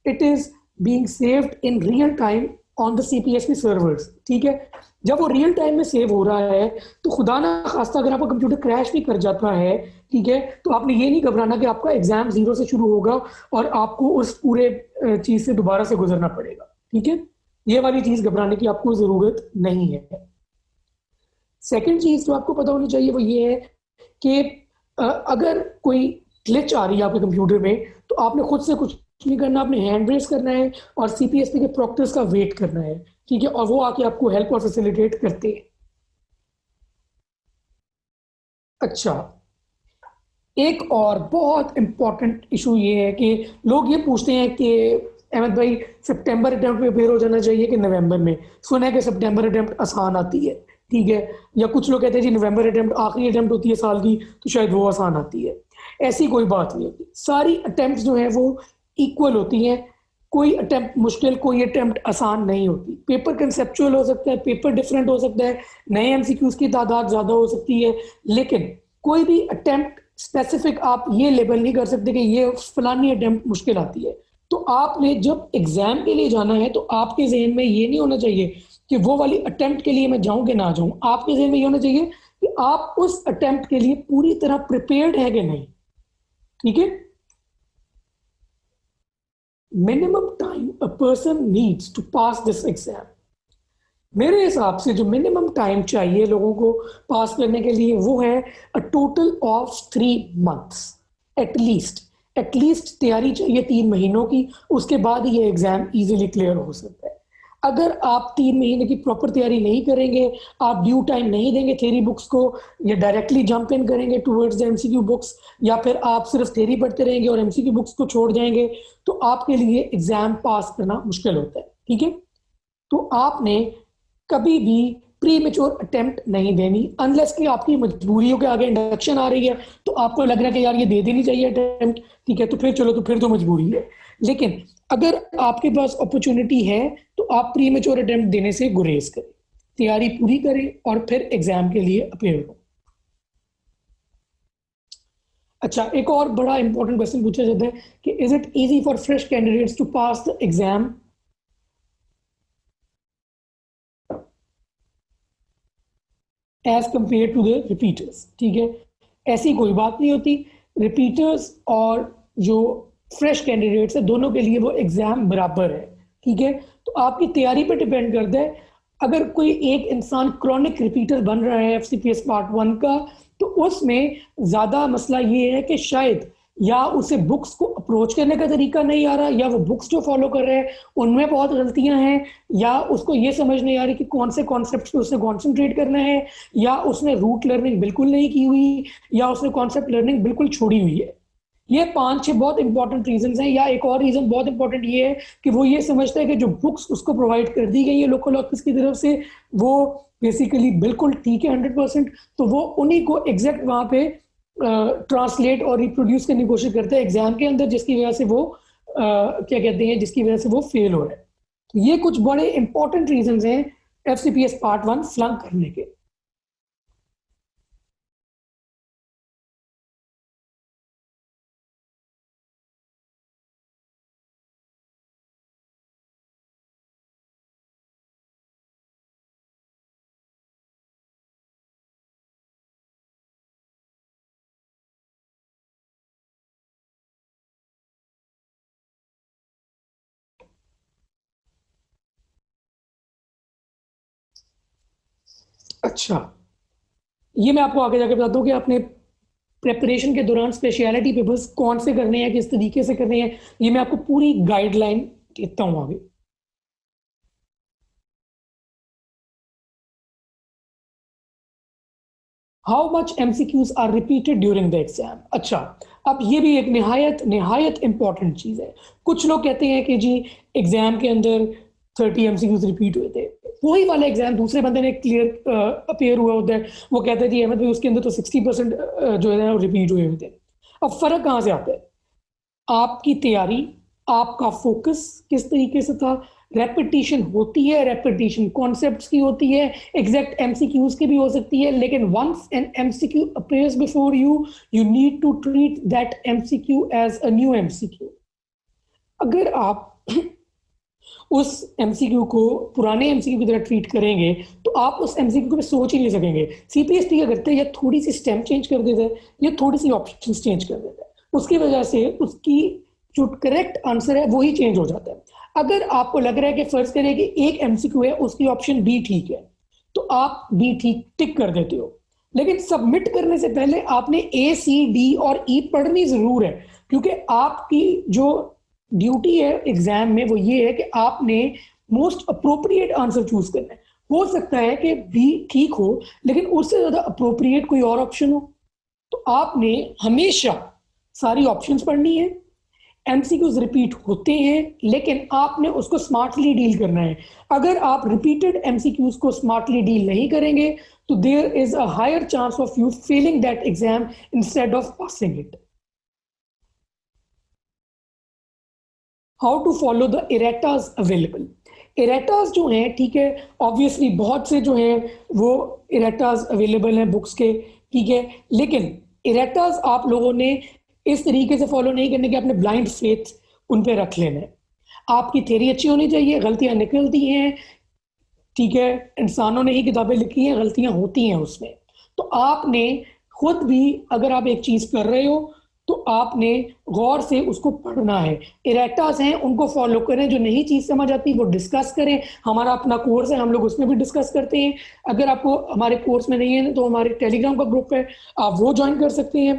it is being saved in real time on the CPSP servers, ठीक है। जब वो रियल टाइम में सेव हो रहा है तो खुदा ना खास्ता अगर आपका कंप्यूटर क्रैश भी कर जाता है, ठीक है, तो आपने ये नहीं घबराना कि आपका एग्जाम 0 से शुरू होगा और आपको उस पूरे चीज से दोबारा से गुजरना पड़ेगा, ठीक है। ये वाली चीज घबराने की आपको जरूरत नहीं है। सेकंड चीज जो आपको पता होनी चाहिए वो ये है कि अगर कोई ग्लिच आ रही है आपके कंप्यूटर में तो आपने खुद से कुछ नहीं करना, आपने हैंड रेस करना है और CPSP के प्रॉक्टर्स का वेट करना है, ठीक है, और वो आके आपको हेल्प और फैसिलिटेट करते हैं। अच्छा, एक और बहुत इंपॉर्टेंट इशू ये है कि लोग ये पूछते हैं कि अहमद भाई सितंबर अटेम्प्ट में प्रिपेयर हो जाना चाहिए कि नवंबर में। सुना है कि सितंबर अटेम्प्ट आसान आती है, ठीक है, या कुछ लोग कहते हैं जी नवंबर अटेम्प्ट आखिरी अटेम्प्ट होती है साल की तो शायद वो आसान आती है। ऐसी कोई बात नहीं होती, सारी अटेम्प्ट जो है वो इक्वल होती हैं। कोई अटेम्प्ट मुश्किल, कोई अटेम्प्ट आसान नहीं होती। पेपर कंसेप्चुअल हो सकता है, पेपर डिफरेंट हो सकता है, नए MCQs की तादाद ज़्यादा हो सकती है, लेकिन कोई भी अटेम्प्ट स्पेसिफिक आप ये लेबल नहीं कर सकते कि ये फलानी अटेम्प्ट मुश्किल आती है। तो आपने जब एग्जाम के लिए जाना है तो आपके जहन में ये नहीं होना चाहिए कि वो वाली अटेम्प्ट के लिए मैं जाऊं कि ना जाऊं। आपके जहन में ये होना चाहिए कि आप उस अटेम्प्ट के लिए पूरी तरह प्रिपेयर्ड है कि नहीं, ठीक है। Minimum time a person needs to pass this exam, मेरे हिसाब से जो मिनिमम टाइम चाहिए लोगों को पास करने के लिए वो है a total of 3 months at least. At least तैयारी चाहिए 3 महीनों की, उसके बाद ये एग्जाम इजीली क्लियर हो सकता है। अगर आप 3 महीने की प्रॉपर तैयारी नहीं करेंगे, आप ड्यू टाइम नहीं देंगे थ्योरी बुक्स को, या डायरेक्टली जंप इन करेंगे टुवर्ड्स द एमसीक्यू बुक्स, या फिर आप सिर्फ थ्योरी पढ़ते रहेंगे और एमसीक्यू बुक्स को छोड़ जाएंगे, तो आपके लिए एग्जाम पास करना मुश्किल होता है। ठीक है, तो आपने कभी भी प्री मेच्योर अटेम्प्ट नहीं देनी, अनलेस कि आपकी मजबूरियों के आगे इंडक्शन आ रही है, तो आपको लग रहा है कि यार ये दे देनी चाहिए अटेम्प्ट, ठीक है, तो फिर चलो, तो फिर तो मजबूरी है। लेकिन अगर आपके पास अपॉर्चुनिटी है तो आप प्री मेच्योर अटेम्प्ट देने से गुरेज करें, तैयारी पूरी करें और फिर एग्जाम के लिए अपेयर हो। अच्छा, एक और बड़ा इंपॉर्टेंट क्वेश्चन पूछा जाता है कि is it easy for fresh candidates to pass the exam as compare to the repeaters. ठीक है, ऐसी कोई बात नहीं होती। रिपीटर्स और जो फ्रेश कैंडिडेट्स है, दोनों के लिए वो एग्जाम बराबर है। ठीक है, तो आपकी तैयारी पर डिपेंड करता है। अगर कोई एक इंसान क्रॉनिक रिपीटर बन रहा है एफसीपीएस पार्ट 1 का, तो उसमें ज्यादा मसला ये है कि शायद या उसे बुक्स को अप्रोच करने का तरीका नहीं आ रहा, या वो बुक्स जो फॉलो कर रहे हैं उनमें बहुत गलतियां हैं, या उसको ये समझ नहीं आ रही कि कौन से कॉन्सेप्ट पे उसे कॉन्सेंट्रेट करना है, या उसने रूट लर्निंग बिल्कुल नहीं की हुई, या उसने कॉन्सेप्ट लर्निंग बिल्कुल छोड़ी हुई है। ये 5-6 बहुत इंपॉर्टेंट रीजन हैं। या एक और रीजन बहुत इंपॉर्टेंट ये है कि वो ये समझता है कि जो बुक्स उसको प्रोवाइड कर दी गई है लोकल ऑफिस की तरफ से, वो बेसिकली बिल्कुल ठीक है 100%, तो वो उन्हीं को एग्जैक्ट वहां पे ट्रांसलेट और रिप्रोड्यूस करने की कोशिश करते हैं एग्जाम के अंदर, जिसकी वजह से वो क्या कहते हैं, जिसकी वजह से वो फेल हो रहे हैं। तो ये कुछ बड़े इंपॉर्टेंट रीजन हैं एफसीपीएस पार्ट 1 फ्लंक करने के। अच्छा, ये मैं आपको आगे जाके बताता हूँ कि आपने प्रेपरेशन के दौरान स्पेशलिटी पेपर्स कौन से करने हैं, किस तरीके से करने हैं, ये मैं आपको पूरी गाइडलाइन देता हूँ आगे। How much MCQs are repeated during the exam. अच्छा, अब ये भी एक निहायत निहायत इंपॉर्टेंट चीज है। कुछ लोग कहते हैं कि जी एग्जाम के अंदर 30 एमसीक्यूज रिपीट हुए थे, वही वाला एग्जाम दूसरे बंदे ने क्लियर अपेयर हुआ होता है, वो कहता है जी अहमद भाई उसके अंदर तो 60% जो है वो रिपीट हुए हुए थे। अब फर्क कहाँ से आता है? आपकी तैयारी, आपका फोकस किस तरीके से था। रेपिटेशन होती है, रेपिटेशन कॉन्सेप्ट्स की होती है, एग्जैक्ट एमसीक्यूज की भी हो सकती है, लेकिन once an MCQ appears before you, you need to treat that MCQ as a new MCQ. अगर आप उस एमसीक्यू को पुराने एमसीक्यू की तरह ट्रीट करेंगे, तो आप उस एमसीक्यू पे सोच ही नहीं सकेंगे। सीपीएसटी क्या करते हैं, या थोड़ी सी स्टेम चेंज कर देते हैं, या थोड़ी सी ऑप्शन चेंज कर देते हैं, उसकी वजह से उसकी जो करेक्ट आंसर है वही चेंज हो जाता है। अगर आपको लग रहा है कि फर्ज करें कि एक एमसीक्यू है, उसकी ऑप्शन बी ठीक है, तो आप बी ठीक टिक कर देते हो, लेकिन सबमिट करने से पहले आपने ए सी डी और ई पढ़नी जरूर है, क्योंकि आपकी जो ड्यूटी है एग्जाम में वो ये है कि आपने मोस्ट अप्रोप्रिएट आंसर चूज करना है। हो सकता है कि बी ठीक हो, लेकिन उससे ज्यादा अप्रोप्रिएट कोई और ऑप्शन हो, तो आपने हमेशा सारी ऑप्शंस पढ़नी है। एमसीक्यूज रिपीट होते हैं, लेकिन आपने उसको स्मार्टली डील करना है। अगर आप रिपीटेड एमसीक्यूज को स्मार्टली डील नहीं करेंगे, तो there is a higher chance of you failing that exam instead of passing it. How to follow the erratas available. Erratas जो हैं, ठीक है, ऑब्वियसली बहुत से जो हैं वो इरेटाज अवेलेबल हैं बुक्स के, ठीक है, लेकिन इरेटाज आप लोगों ने इस तरीके से फॉलो नहीं करने के अपने ब्लाइंड फेथ उन पे रख लेना है। आपकी थ्योरी अच्छी होनी चाहिए, गलतियां निकलती हैं, ठीक है, इंसानों ने ही किताबें लिखी हैं, गलतियां होती हैं उसमें। तो आपने खुद भी अगर आप एक चीज कर रहे हो, तो आपने गौर से उसको पढ़ना है। इरेटास हैं उनको फॉलो करें, जो नई चीज समझ आती है वो डिस्कस करें। हमारा अपना कोर्स है, हम लोग उसमें भी डिस्कस करते हैं। अगर आपको हमारे कोर्स में नहीं है तो हमारे टेलीग्राम का ग्रुप है, आप वो ज्वाइन कर सकते हैं।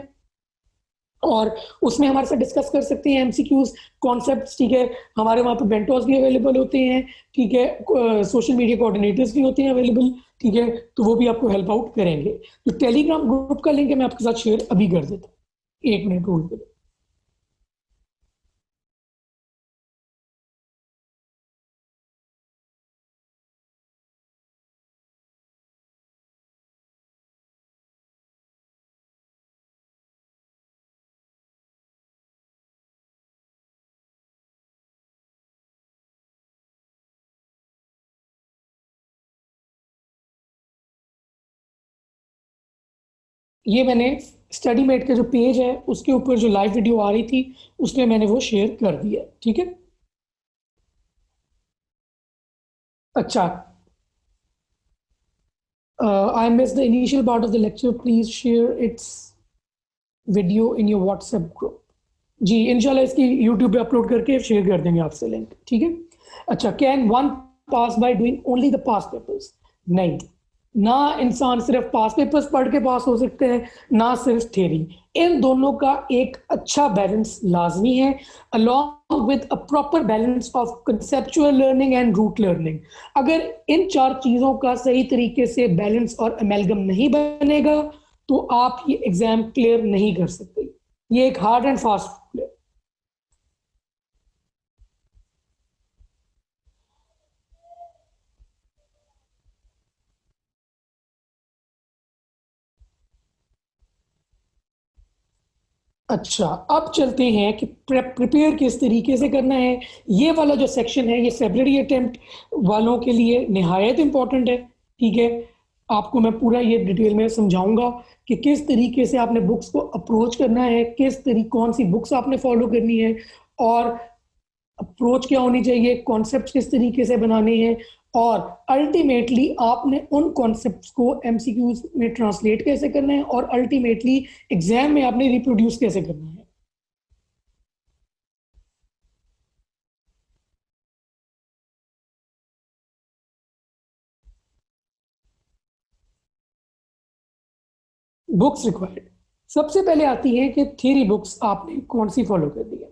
और उसमें हमारे साथ डिस्कस कर सकते हैं एमसीक्यूज, कॉन्सेप्ट्स, ठीक है। हमारे वहाँ पे बेंटोस भी अवेलेबल होते हैं, ठीक है। सोशल मीडिया कोऑर्डिनेटर्स भी होते हैं अवेलेबल, ठीक है। तो वो भी आपको हेल्प आउट करेंगे। तो टेलीग्राम ग्रुप का लिंक है, मैं आपके साथ शेयर अभी कर देता हूँ, 1 मिनट होल्ड करो। ये मैंने स्टडी मेट का जो पेज है उसके ऊपर जो लाइव वीडियो आ रही थी उसमें मैंने वो शेयर कर दिया, ठीक है। अच्छा, I miss the initial part of the lecture, please share its video in your WhatsApp group. जी इंशाल्लाह इसकी यूट्यूब पे अपलोड करके शेयर कर देंगे आपसे लिंक, ठीक है। अच्छा, can one pass by doing only the pass papers? नहीं, ना इंसान सिर्फ पास पेपर्स पढ़ के पास हो सकते हैं, ना सिर्फ थ्योरी। इन दोनों का एक अच्छा बैलेंस लाजमी है, along with a proper balance of conceptual learning and rote learning. अगर इन चार चीज़ों का सही तरीके से बैलेंस और अमेलगम नहीं बनेगा तो आप ये एग्जाम क्लियर नहीं कर सकते। ये एक हार्ड एंड फास्ट रूल है। अच्छा, अब चलते हैं कि प्रिपेयर किस तरीके से करना है। ये वाला जो सेक्शन है ये फेब्रुअरी अटेम्प्ट वालों के लिए निहायत इंपॉर्टेंट है, ठीक है। आपको मैं पूरा ये डिटेल में समझाऊंगा कि किस तरीके से आपने बुक्स को अप्रोच करना है, किस तरीके कौन सी बुक्स आपने फॉलो करनी है, और अप्रोच क्या होनी चाहिए, कॉन्सेप्ट किस तरीके से बनाने हैं, और अल्टीमेटली आपने उन कॉन्सेप्ट्स को एमसीक्यूज में ट्रांसलेट कैसे करना है, और अल्टीमेटली एग्जाम में आपने रिप्रोड्यूस कैसे करना है। बुक्स रिक्वायर्ड, सबसे पहले आती है कि थ्योरी बुक्स आपने कौन सी फॉलो करनी है।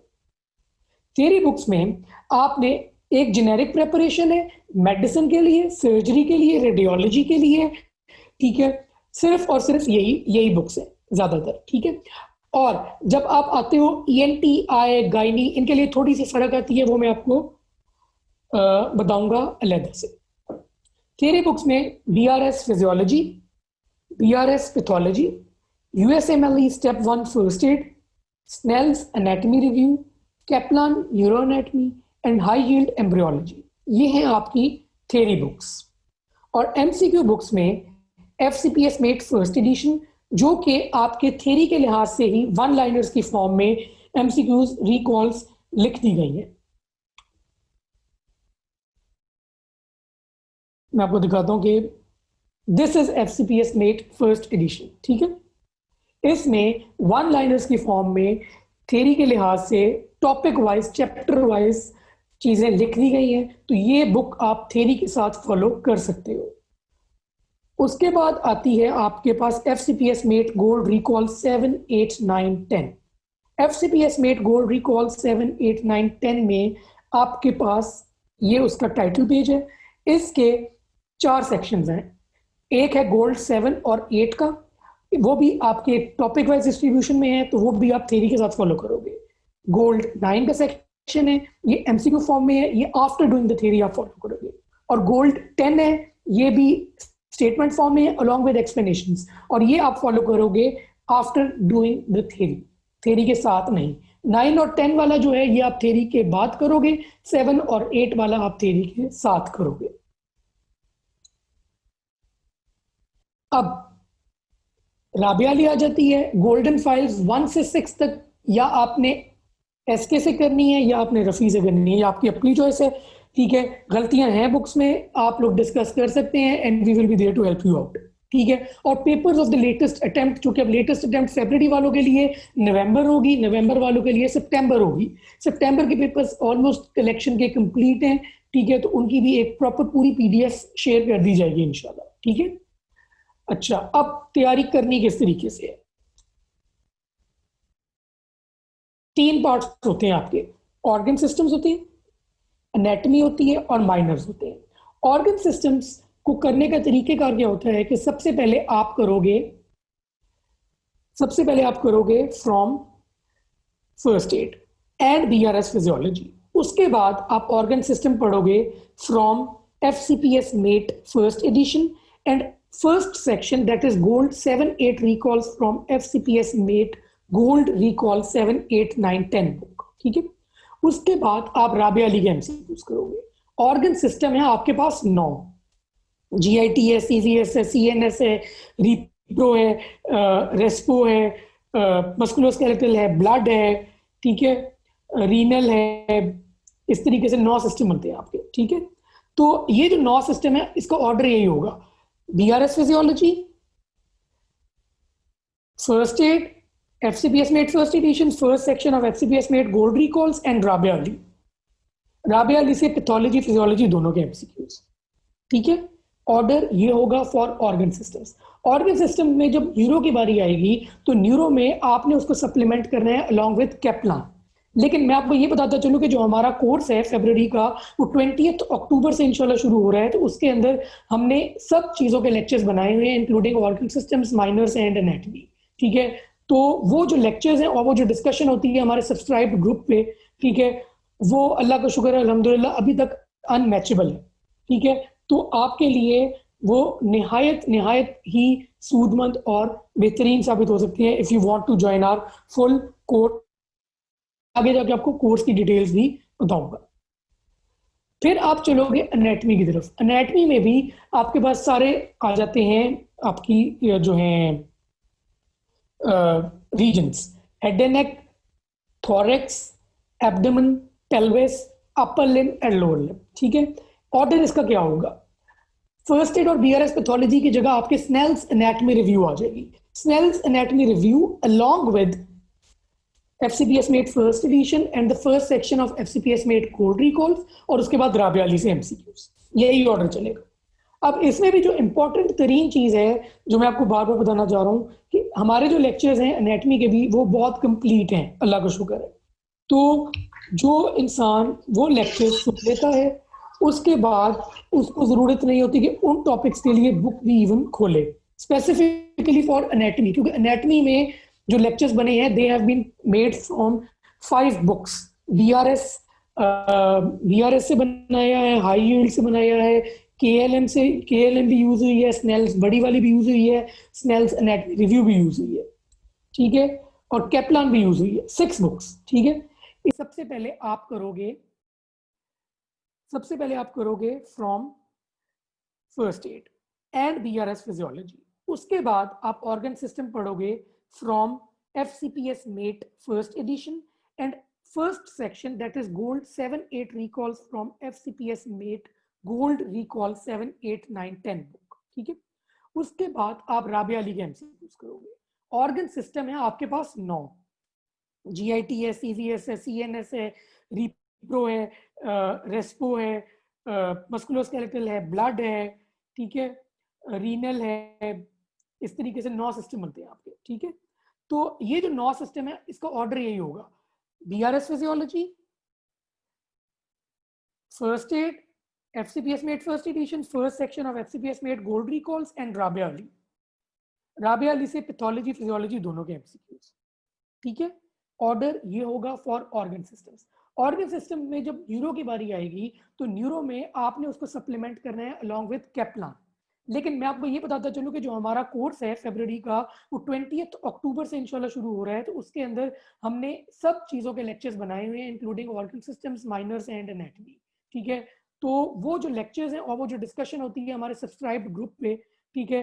थ्योरी बुक्स में आपने एक जेनेरिक प्रेपरेशन है मेडिसिन के लिए, सर्जरी के लिए, रेडियोलॉजी के लिए, ठीक है। सिर्फ और सिर्फ यही यही बुक्स है ज्यादातर, ठीक है। और जब आप आते हो ईएनटी, आई, गायनी, इनके लिए थोड़ी सी फर्क आती है, वो मैं आपको बताऊंगा अलग से। थ्योरी बुक्स में BRS physiology, BRS pathology, USMLE step 1 first aid, Snell's anatomy review, Kaplan neuro anatomy and high yield embryology, ये हैं आपकी थ्योरी बुक्स। और एमसीक्यू बुक्स में एफसीपीएस मेट फर्स्ट एडिशन, जो कि आपके थ्योरी के लिहाज से ही वन लाइनर्स की फॉर्म में एमसीक्यूज रिकॉल्स लिख दी गई है। मैं आपको दिखाता हूं कि this is FCPS mate first edition, ठीक है। इसमें वन लाइनर्स की फॉर्म में थ्योरी के लिहाज से टॉपिक वाइज, चैप्टर वाइज चीजें लिख दी गई हैं, तो ये बुक आप थ्योरी के साथ फॉलो कर सकते हो। उसके बाद आती है आपके पास F C P S Mate gold recall 7, 8, 9, 10। F C P S Mate gold recall 7, 8, 9, 10 में आपके पास ये उसका टाइटल पेज है। इसके 4 सेक्शंस हैं। एक है गोल्ड 7 और 8 का, वो भी आपके टॉपिक वाइज डिस्ट्रीब्यूशन में है, तो वो भी आप थ्योरी के साथ फॉलो करोगे। गोल्ड 9 का सेक्शन है, ये एमसीक्यू फॉर्म में है, ये आफ्टर डूइंग द थ्योरी आप फॉलो करोगे। और गोल्ड 10 है, ये भी स्टेटमेंट फॉर्म में है अलॉन्ग विद एक्सप्लेनेशंस, और ये आप फॉलो करोगे after doing the theory, theory के साथ नहीं। 9 और 10 वाला जो है ये आप थ्योरी के बाद करोगे, 7 और 8 वाला आप थ्योरी के साथ करोगे। अब राबिया ली आ जाती है। गोल्डन फाइल्स 1 से 6 तक या आपने एसके से करनी है या आपने रफ़ी से करनी है, ये आपकी अपनी चॉइस है, ठीक है। गलतियां हैं बुक्स में, आप लोग डिस्कस कर सकते हैं and we will be there to help you out, ठीक है। और papers of the latest attempt, चूंकि अब लेटेस्ट अटेम्प्ट फरवरी वालों के लिए नवंबर होगी, नवंबर वालों के लिए सितंबर होगी। सितंबर के पेपर्स ऑलमोस्ट कलेक्शन के कंप्लीट हैं, ठीक है। तो उनकी भी एक प्रॉपर पूरी पीडीएफ शेयर कर दी जाएगी इंशाल्लाह, ठीक है। अच्छा, अब तैयारी करनी किस तरीके से है। तीन पार्ट्स होते हैं आपके, ऑर्गन सिस्टम्स होते हैं, एनाटमी होती है और माइनर्स होते हैं। ऑर्गन सिस्टम्स को करने का तरीकेकार क्या होता है कि सबसे पहले आप करोगे from first aid and BRS physiology. उसके बाद आप ऑर्गन सिस्टम पढ़ोगे from FCPS mate first edition and first section, that is gold 7-8 recalls from FCPS mate gold recall 7-8-9-10 book. ठीक है, उसके बाद आप राबिया अली के एमसीक्यूज करोगे। ऑर्गन सिस्टम है आपके पास 9, जीआईटी है, सीवीएस है, सीएनएस है, रिप्रो है, रेस्पो है, मस्कुलोस्केलेटल है, ब्लड है, ठीक है, रीनल है। इस तरीके से 9 सिस्टम बनते हैं आपके। ठीक है, तो ये जो 9 सिस्टम है इसका ऑर्डर यही होगा: BRS physiology, first aid, FCPS mate first addition, first section of FCPS mate gold recalls and Rabia Ali. Rabia Ali से पैथोलॉजी फिजियोलॉजी दोनों के एमसीक्यूज। ठीक है, ऑर्डर ये होगा for organ systems. Organ system में जब न्यूरो की बारी आएगी तो न्यूरो में आपने उसको सप्लीमेंट करना है अलॉन्ग विद कैप्लान। लेकिन मैं आपको ये बताता चलूं कि जो हमारा कोर्स है फरवरी का, वो 20 अक्टूबर से इंशाल्लाह शुरू हो रहा है। तो उसके अंदर हमने सब चीज़ों के लेक्चर्स बनाए हुए हैं, including organ systems, minors and anatomy. ठीक है, तो वो जो लेक्चर्स हैं और वो जो डिस्कशन होती है हमारे सब्सक्राइब ग्रुप पे, ठीक है, वो अल्लाह का शुक्र है अल्हम्दुलिल्लाह अभी तक अनमैचेबल है। ठीक है, तो आपके लिए वो निहायत निहायत ही सूदमंद और बेहतरीन साबित हो सकती है if you want to join our full course. आगे जाके आपको कोर्स की डिटेल्स भी बताऊंगा। फिर आप चलोगे एनाटमी की तरफ। एनाटमी में भी आपके पास सारे आ जाते हैं आपकी जो है regions: head and neck, thorax, abdomen, pelvis, upper limb and lower limb. ठीक है, ऑर्डर इसका क्या होगा? फर्स्ट एड और बीआरएस पैथोलॉजी की जगह आपके स्नेल्स एनाटमी रिव्यू आ जाएगी। Snell's anatomy review along with FCPS mate first edition and the first section of FCPS mate cold recalls, और उसके बाद राबिया अली से एमसीक्यूज। यही ऑर्डर चलेगा। अब इसमें भी जो इंपॉर्टेंट तरीन चीज़ है जो मैं आपको बार बार बताना चाह रहा हूँ कि हमारे जो लेक्चर्स हैं एनाटमी के भी वो बहुत कंप्लीट हैं, अल्लाह का शुक्र है। तो जो इंसान वो लेक्चर्स सुन लेता है उसके बाद उसको ज़रूरत नहीं होती कि उन टॉपिक्स के लिए बुक भी इवन खोले स्पेसिफिकली फॉर एनाटमी, क्योंकि एनाटमी में जो लेक्चर्स बने हैं they have been made from 5 books. BRS BRS से बनाया है, हाई यील्ड से बनाया है, केएलएम से, केएलएम भी यूज हुई है, स्नेल्स बड़ी वाली भी यूज हुई है, स्नेल्स एनाटमी रिव्यू भी यूज हुई है। ठीक है, और कैप्लान भी यूज हुई है, 6 बुक्स। ठीक है, सबसे पहले आप करोगे from first aid and BRS physiology. उसके बाद आप ऑर्गन सिस्टम पढ़ोगे from FCPS mate first edition and first section, that is gold 7-8 recalls from FCPS mate gold recall 7-8-9-10 book. ठीक है, उसके बाद आप राबिया अली के एमसीक्यूज करोगे। ऑर्गन सिस्टम है आपके पास 9, जीआईटी है, सीवीएस है, सीएनएस है, रिप्रो है, रेस्पो है, मस्कुलोस्केलेटल है, ब्लड है, ठीक है, रीनल है। इस तरीके से 9 सिस्टम बनते हैं आपके। ठीक है, तो ये जो 9 सिस्टम है इसका ऑर्डर यही होगा: BRS physiology, first aid, FCPS mate first addition, first section of FCPS mate gold recalls and Rabia Ali. Rabia Ali से पैथोलॉजी फिजियोलॉजी दोनों के एमसीक्यूज। ठीक है, ऑर्डर ये होगा for organ systems. Organ system में जब न्यूरो की बारी आएगी तो न्यूरो में आपने उसको सप्लीमेंट करना है अलॉन्ग विद कैप्लान। लेकिन मैं आपको ये बताता चलूं कि जो हमारा कोर्स है फरवरी का, वो 20 अक्टूबर से इंशाल्लाह शुरू हो रहा है। तो उसके अंदर हमने सब चीज़ों के लेक्चर्स बनाए हुए हैं, including organ systems, minors and anatomy. ठीक है, तो वो जो लेक्चर्स हैं और वो जो डिस्कशन होती है हमारे सब्सक्राइब ग्रुप पे, ठीक है,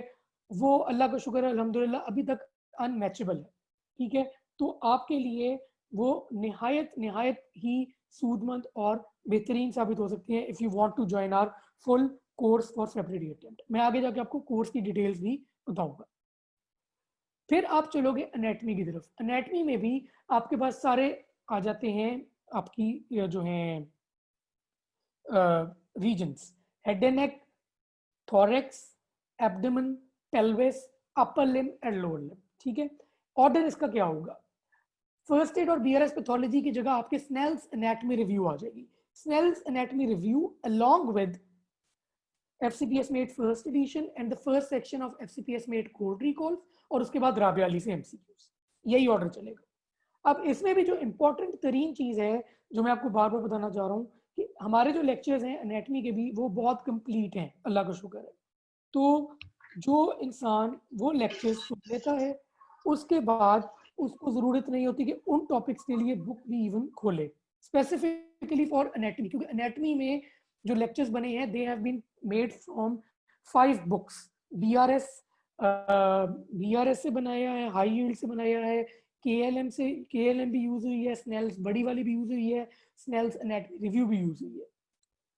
वो अल्लाह का शुक्र है अल्हम्दुलिल्लाह अभी तक अनमैचेबल है। ठीक है, तो आपके लिए वो निहायत निहायत ही सूदमंद और बेहतरीन साबित हो सकती है if you want to join our full course for February attempt. मैं आगे जाके आपको कोर्स की डिटेल्स भी बताऊंगा। फिर आप चलोगे एनाटमी की तरफ। एनाटमी में भी आपके पास सारे आ जाते हैं आपकी जो है regions: head and neck, thorax, abdomen, pelvis, upper limb and lower limb. ठीक है, ऑर्डर इसका क्या होगा? फर्स्ट एड और बीआरएस पैथोलॉजी की जगह आपके स्नेल्स एनाटॉमी रिव्यू आ जाएगी। Snell's anatomy review along with FCPS mate first edition and the first section of FCPS mate code recall, और उसके बाद राबिया अली से MCQs, यही ऑर्डर चलेगा। अब इसमें भी जो इंपॉर्टेंट तरीन चीज है जो मैं आपको बार बार बताना चाह रहा हूँ कि हमारे जो लेक्चर्स हैं एनाटॉमी के भी वो बहुत कंप्लीट हैं, अल्लाह का शुक्र है। तो जो इंसान वो लेक्चर्स सुन लेता है उसके बाद उसको ज़रूरत नहीं होती कि उन टॉपिक्स के लिए बुक भी इवन खोले स्पेसिफिकली फॉर एनाटॉमी, क्योंकि एनाटॉमी में जो लेक्चर्स बने हैं they have been made from 5 books. BRS से बनाया है, हाई यील्ड से बनाया है, केएलएम भी यूज हुई है, स्नेल्स बड़ी वाली भी यूज हुई है, स्नेल्स एनाटॉमी रिव्यू भी यूज हुई है,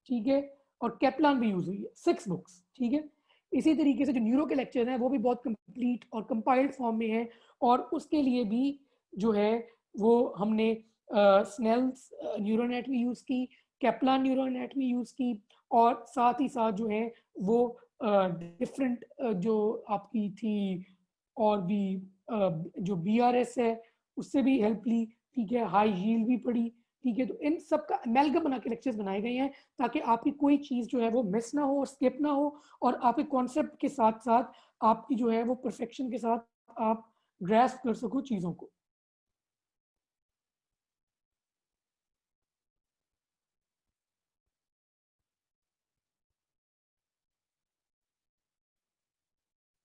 ठीक है, और कैप्लान भी यूज हुई है, 6 बुक्स, ठीक है। इसी तरीके से जो न्यूरो के लेक्चर हैं वो भी बहुत कंप्लीट और कंपाइल्ड फॉर्म में है, और उसके लिए भी जो है वो हमने स्नेल्स न्यूरो एनाटॉमी यूज की, कैप्लान न्यूरो एनाटॉमी यूज की, और साथ ही साथ जो है वो डिफरेंट जो आपकी थी और भी जो बीआरएस है उससे भी हेल्प ली, ठीक है, हाई यील्ड भी पढ़ी, ठीक है। तो इन सब का अमेलगम बना के लेक्चर्स बनाए गए हैं ताकि आपकी कोई चीज जो है वो मिस ना हो और स्किप ना हो, और आपके कॉन्सेप्ट के साथ साथ आपकी जो है वो परफेक्शन के साथ आप ग्रैस्प कर सको चीजों को।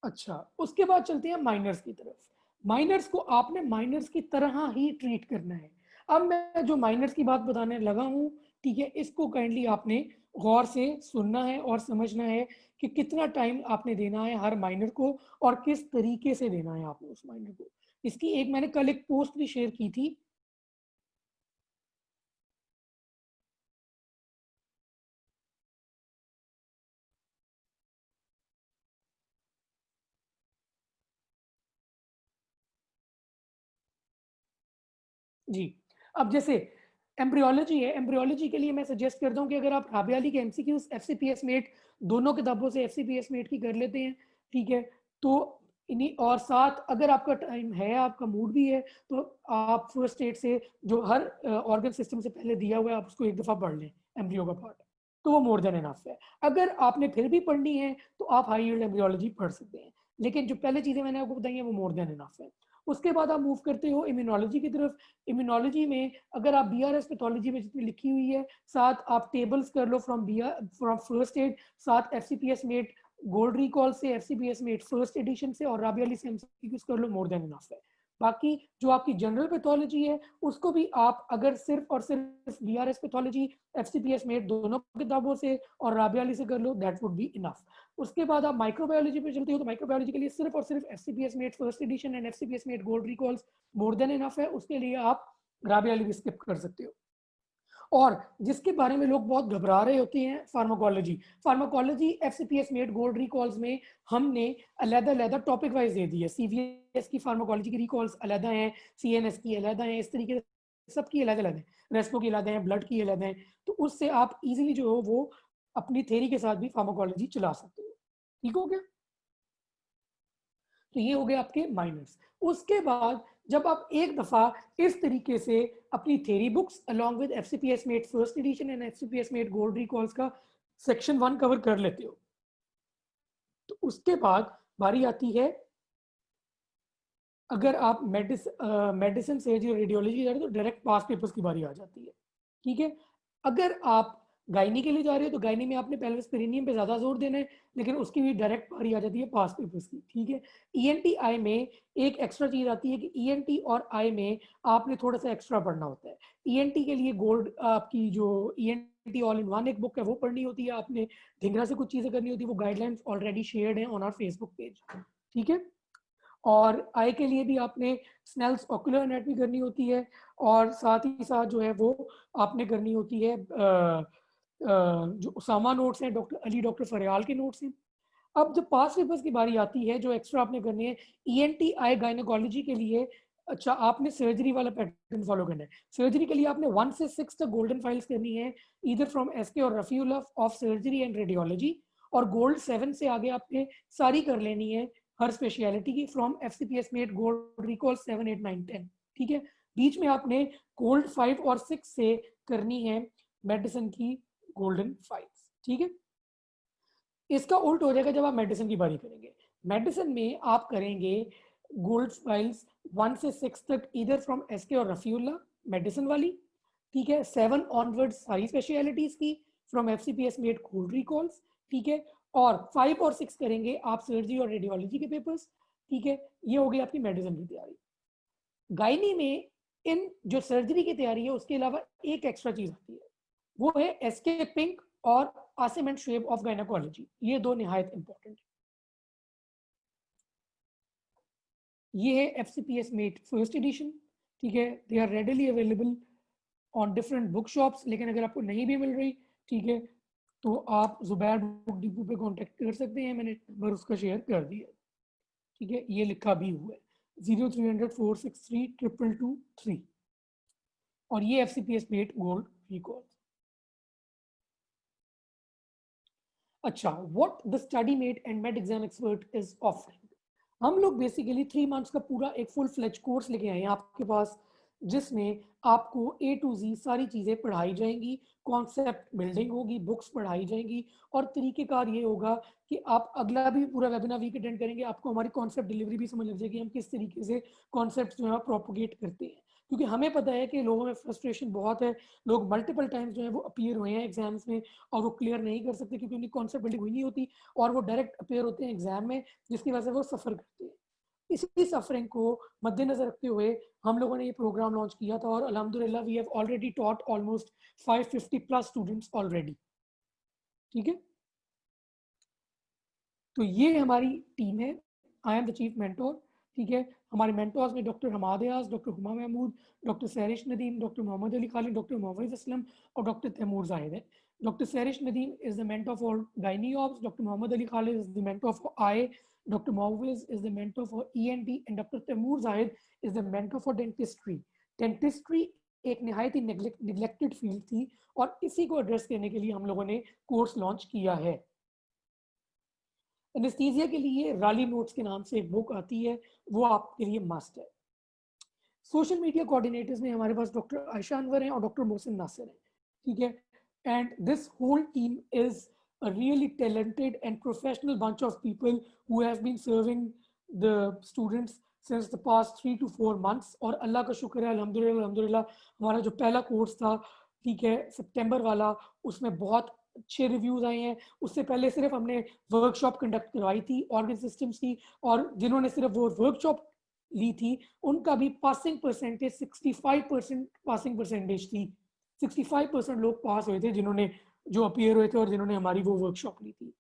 अच्छा, उसके बाद चलते हैं माइनर्स की तरफ। माइनर्स को आपने माइनर्स की तरह ही ट्रीट करना है। अब मैं जो माइनर्स की बात बताने लगा हूं, ठीक है, इसको काइंडली आपने गौर से सुनना है और समझना है कि कितना टाइम आपने देना है हर माइनर को और किस तरीके से देना है आपने उस माइनर को। इसकी एक मैंने कल एक पोस्ट भी शेयर की थी। जी, अब जैसे एम्ब्रियोलॉजी है, एम्ब्रियोलॉजी के लिए मैं सजेस्ट करता हूँ कि अगर आप राबिया अली के MCQs FCPS मेट दोनों किताबों से FCPS मेट की कर लेते हैं, ठीक है, तो इन्हीं और साथ अगर आपका टाइम है, आपका मूड भी है, तो आप फर्स्ट एड से जो हर ऑर्गन सिस्टम से पहले दिया हुआ है आप उसको एक दफ़ा पढ़ लें, एम्ब्रियो का पार्ट, तो वो मोर देन इनफ है। अगर आपने फिर भी पढ़नी है तो आप हाई यील्ड एम्ब्रियोलॉजी पढ़ सकते हैं, लेकिन जो पहले चीज़ें मैंने आपको बताई हैं वो मोर देन इनफ है। उसके बाद आप मूव करते हो इम्यूनोलॉजी की तरफ। इम्यूनोलॉजी में अगर आप बीआरएस पैथोलॉजी में जितनी लिखी हुई है, साथ आप टेबल्स कर लो फ्रॉम फर्स्ट एड, साथ FCPS मेट गोल्ड रिकॉल से, FCPS मेट फर्स्ट एडिशन से और राबिया अली से MCQs कर लो, मोर देन इनफ है। बाकी जो आपकी जनरल पैथोलॉजी है उसको भी आप अगर सिर्फ और सिर्फ बीआरएस पैथोलॉजी FCPS मेट दोनों किताबों से और राबिया अली से कर लो, दैट वुड बी इनफ। उसके बाद आप माइक्रोबायोलॉजी पे चलते हो तो माइक्रोबायोलॉजी के लिए सिर्फ और सिर्फ FCPS mate first edition and FCPS met gold recalls more than enough है। उसके लिए आप राबिया अली भी स्किप कर सकते हो। और जिसके बारे में लोग बहुत घबरा रहे होते हैं, pharmacology. Pharmacology FCPS met gold recalls में हमने अलग-अलग टॉपिक वाइज दे दी है। CVS की फार्माकोलॉजी की रिकॉल्स अलग हैं, CNS की अलग हैं, इस तरीके से सबकी अलग-अलग है, रेस्पो की अलग है, ब्लड की अलग है। तो उससे आप इजीली जो हो वो अपनी थ्योरी के साथ भी फार्माकोलॉजी चला सकते हो। ठीक हो गया? तो ये हो गए आपके माइनर्स। उसके बाद जब आप एक दफा इस तरीके से अपनी theory books along with FCPS mate first edition and FCPS met gold recalls का सेक्शन 1 कवर कर लेते हो, तो उसके बाद बारी आती है, अगर आप मेडिसिन से जो रेडियोलॉजी जा रहे हो तो डायरेक्ट पास पेपर्स की बारी आ जाती है, ठीक है। अगर आप गायनी के लिए जा रहे हो तो गायनी में आपने पेल्विस पेरिनियम पे ज्यादा जोर देना है, लेकिन उसकी भी डायरेक्ट बारी आ जाती है पास पेपर्स की, ठीक है। ENT आई में एक एक्स्ट्रा चीज आती है कि ENT और आई में आपने थोड़ा सा एक्स्ट्रा पढ़ना होता है। ENT के लिए गोल्ड आपकी जो ENT ऑल इन वन एक बुक है वो पढ़नी होती है आपने, ढिंगरा से कुछ चीजें करनी होती है, वो गाइडलाइंस ऑलरेडी शेयर्ड है ऑन आवर फेसबुक पेज, ठीक है। और आई के लिए भी आपने स्नेल्स ऑक्यूलर एनाटॉमी करनी होती है, और साथ ही साथ जो है वो आपने करनी होती है जो उसामा नोट्स हैं, डॉक्टर अली डॉक्टर फरियाल के नोट्स हैं। अब जब पास पेपर्स की बारी आती है जो एक्स्ट्रा आपने करनी है ENT आई गायनेकोलॉजी के लिए, अच्छा आपने सर्जरी वाला पैटर्न फॉलो करना है। सर्जरी के लिए आपने 1 से 6 तक गोल्डन फाइल्स करनी है, इधर फ्रॉम SK और Rafiullah of surgery and radiology, और गोल्ड 7 से आगे आपने सारी कर लेनी है हर स्पेशलिटी की from FCPS met gold recall 7, 8, 9, 10, ठीक है। बीच में आपने कोल्ड 5 और 6 से करनी है मेडिसिन की गोल्डन 5, ठीक है। इसका उल्ट हो जाएगा जब आप मेडिसिन की बारी करेंगे। मेडिसिन में आप करेंगे गोल्ड फाइल्स 1 से 6 तक इधर फ्रॉम एसके और रफीउल्ला मेडिसिन वाली, ठीक है। 7 ऑनवर्ड सारी स्पेशलिटीज की from FCPS made gold recalls, ठीक है। और 5 और 6 करेंगे आप सर्जरी और रेडियोलॉजी के पेपर्स, ठीक है। ये हो गई आपकी मेडिसिन की तैयारी। गायनी में इन जो सर्जरी की तैयारी है उसके अलावा एक एक्स्ट्रा चीज आती है, वो है एसके पिंक और Asim and Shoaib of gynaecology. ये दो निहायत इंपॉर्टेंट है। ये है एफसीपीएस मेट फर्स्ट एडिशन, ठीक है। They are readily available on different book shops, लेकिन अगर आपको नहीं भी मिल रही, ठीक है, तो आप जुबैर बुक डिपो पे कांटेक्ट कर सकते हैं। मैंने नंबर उसका शेयर कर दिया, ठीक है। ये लिखा भी हुआ है 0300-463-222-3 और ये एफसीपीएस मेट गोल्ड रिकॉर्ड। अच्छा, what the study met and med exam expert is offering. हम लोग बेसिकली 3 मंथ्स का पूरा एक फुल फ्लेज कोर्स लेके आए हैं आपके पास, जिसमें आपको A to Z सारी चीज़ें पढ़ाई जाएंगी, कॉन्सेप्ट बिल्डिंग होगी, बुक्स पढ़ाई जाएंगी, और तरीकेकार ये होगा कि आप अगला भी पूरा वेबिनार वीक अटेंड करेंगे, आपको हमारी कॉन्सेप्ट डिलीवरी भी समझ लग जाएगी, हम किस तरीके से कॉन्सेप्ट जो है प्रोपोगेट करते हैं। क्योंकि हमें पता है कि लोगों में फ्रस्ट्रेशन बहुत है, लोग मल्टीपल टाइम्स जो है वो अपीयर हुए हैं एग्जाम्स में और वो क्लियर नहीं कर सकते क्योंकि उनकी कॉन्सेप्ट बिल्डिंग हुई नहीं होती, और वो डायरेक्ट अपीयर होते हैं एग्जाम में, जिसकी वजह से वो सफ़र करते हैं। इसी सफरिंग को मद्देनजर रखते हुए हम लोगों ने ये प्रोग्राम लॉन्च किया था, और अल्हम्दुलिल्लाह we have already taught almost 550 plus students already, ठीक है। तो ये हमारी टीम है, I am the chief mentor, ठीक है। हमारे मेंटोर्स में doctor Hamad Yaz, doctor Huma Mahmood, doctor Sairish Nadeem, doctor Mohammad Ali Khalid, doctor Mohammad Aslam और डॉक्टर तैमूर जाहिद है। Doctor Sairish Nadeem is the mentor for gynae obs, doctor Mohammad Ali Khalid is the mentor for eye, doctor मोहविज is the mentor for ENT and doctor Taimur Zahid is the mentor for dentistry. Dentistry एक नहायत ही निगलेक्टेड फील्ड थी, और इसी को एड्रेस करने के लिए हम लोगों ने कोर्स लॉन्च किया है। एनेस्थीसिया के लिए राली नोट्स के नाम से एक बुक आती है, वो आपके लिए मस्ट है। सोशल मीडिया कोऑर्डिनेटर्स में हमारे पास डॉक्टर आयशा अनवर हैं और डॉक्टर मोहसिन नासिर हैं, ठीक है। And this whole team is a really talented and professional bunch of people who have been serving the students since the past 3 to 4 months। और अल्लाह का शुक्र है, अल्हम्दुलिल्लाह हमारा जो पहला कोर्स था, ठीक है, सितंबर वाला, उसमें बहुत अच्छे रिव्यूज आए हैं। उससे पहले सिर्फ हमने वर्कशॉप कंडक्ट करवाई थी ऑर्गन सिस्टम्स की, और जिन्होंने सिर्फ वो वर्कशॉप ली थी उनका भी पासिंग परसेंटेज 65% पासिंग परसेंटेज थी। 65% लोग पास हुए थे जिन्होंने जो अपीयर हुए थे और जिन्होंने हमारी वो वर्कशॉप ली थी।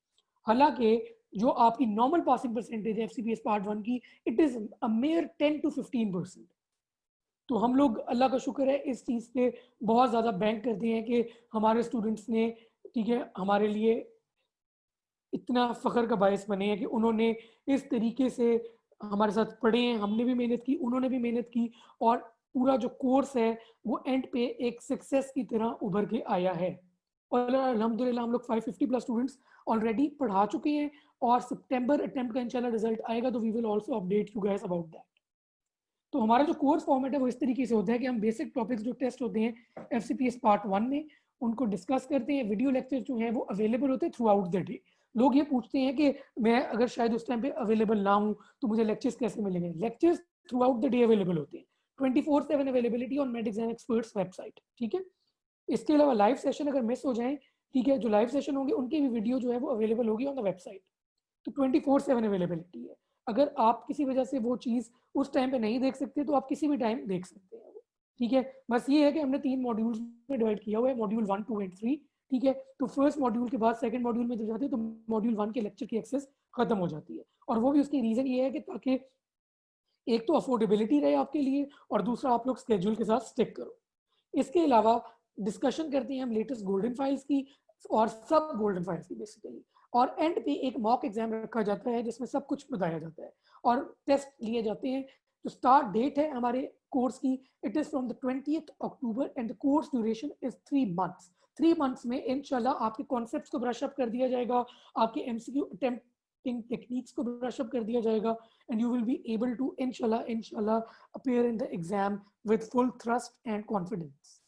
हालांकि जो आपकी नॉर्मल पासिंग परसेंटेज है एफसीपीएस पार्ट 1 की, it is a mayor 10 to 15%। तो हम लोग अल्लाह का शुक्र है इस चीज़ पे बहुत ज़्यादा बैंक करते हैं कि हमारे स्टूडेंट्स ने, ठीक है, हमारे लिए इतना फ़ख्र का बायस बने हैं कि उन्होंने इस तरीके से हमारे साथ पढ़े हैं, हमने भी मेहनत की, उन्होंने भी मेहनत की, और पूरा जो कोर्स है वो एंड पे एक सक्सेस की तरह उभर के आया है। और अल्हम्दुलिल्लाह हम लोग 550 प्लस स्टूडेंट्स ऑलरेडी पढ़ा चुके हैं, और सितंबर अटेम्प्ट का इंशाल्लाह रिजल्ट आएगा तो we will also update you guys about that. तो हमारा जो कोर्स फॉर्मेट है वो इस तरीके से होता है कि हम बेसिक टॉपिक्स जो टेस्ट होते हैं एफसीपीएस पार्ट 1 में उनको डिस्कस करते हैं। वीडियो लेक्चर जो हैं वो अवेलेबल होते हैं थ्रू आउट द डे। लोग ये पूछते हैं कि मैं अगर शायद उस टाइम पे अवेलेबल ना हूँ तो मुझे लेक्चर्स कैसे मिलेंगे। Lectures through out the day available होते हैं, 24/7 availability on made exam experts website, ठीक है। इसके अलावा लाइव सेशन अगर मिस हो जाए, ठीक है, जो लाइव सेशन होंगे उनकी भी वीडियो जो है वो अवेलेबल होगी ऑन द वेबसाइट। तो 24/7 अवेलेबिलिटी है। अगर आप किसी वजह से वो चीज़ उस टाइम पे नहीं देख सकते तो आप किसी भी टाइम देख सकते हैं, ठीक है। बस ये है कि हमने 3 मॉड्यूल्स में डिवाइड किया हुआ है, मॉड्यूल 1, 2 एंड 3, ठीक है। तो फर्स्ट मॉड्यूल के बाद सेकंड मॉड्यूल में जब जाते हैं तो मॉड्यूल 1 के लेक्चर की एक्सेस खत्म हो जाती है, और वो भी उसकी रीज़न ये है कि ताकि एक तो अफोर्डेबिलिटी रहे आपके लिए, और दूसरा आप लोग स्केड्यूल के साथ स्टिक करो। इसके अलावा डिस्कशन करते हैं हम लेटेस्ट गोल्डन फाइल्स की और सब गोल्डन फाइल्स की बेसिकली, और एंड पे एक मॉक एग्जाम रखा जाता है जिसमें सब कुछ बताया जाता है और टेस्ट लिए जाते हैं। जो स्टार्ट डेट है हमारे कोर्स की, it is from the 20th October and the course duration is 3 months। 3 months में इंशाल्लाह आपके कॉन्सेप्ट्स को ब्रश अप कर दिया जाएगा, आपके MCQ अटेम्प्ट एक्टिंग टेक्निक्स को ब्रश अप कर दिया जाएगा and you will be able to इंशाल्लाह appear in the exam with full thrust and confidence.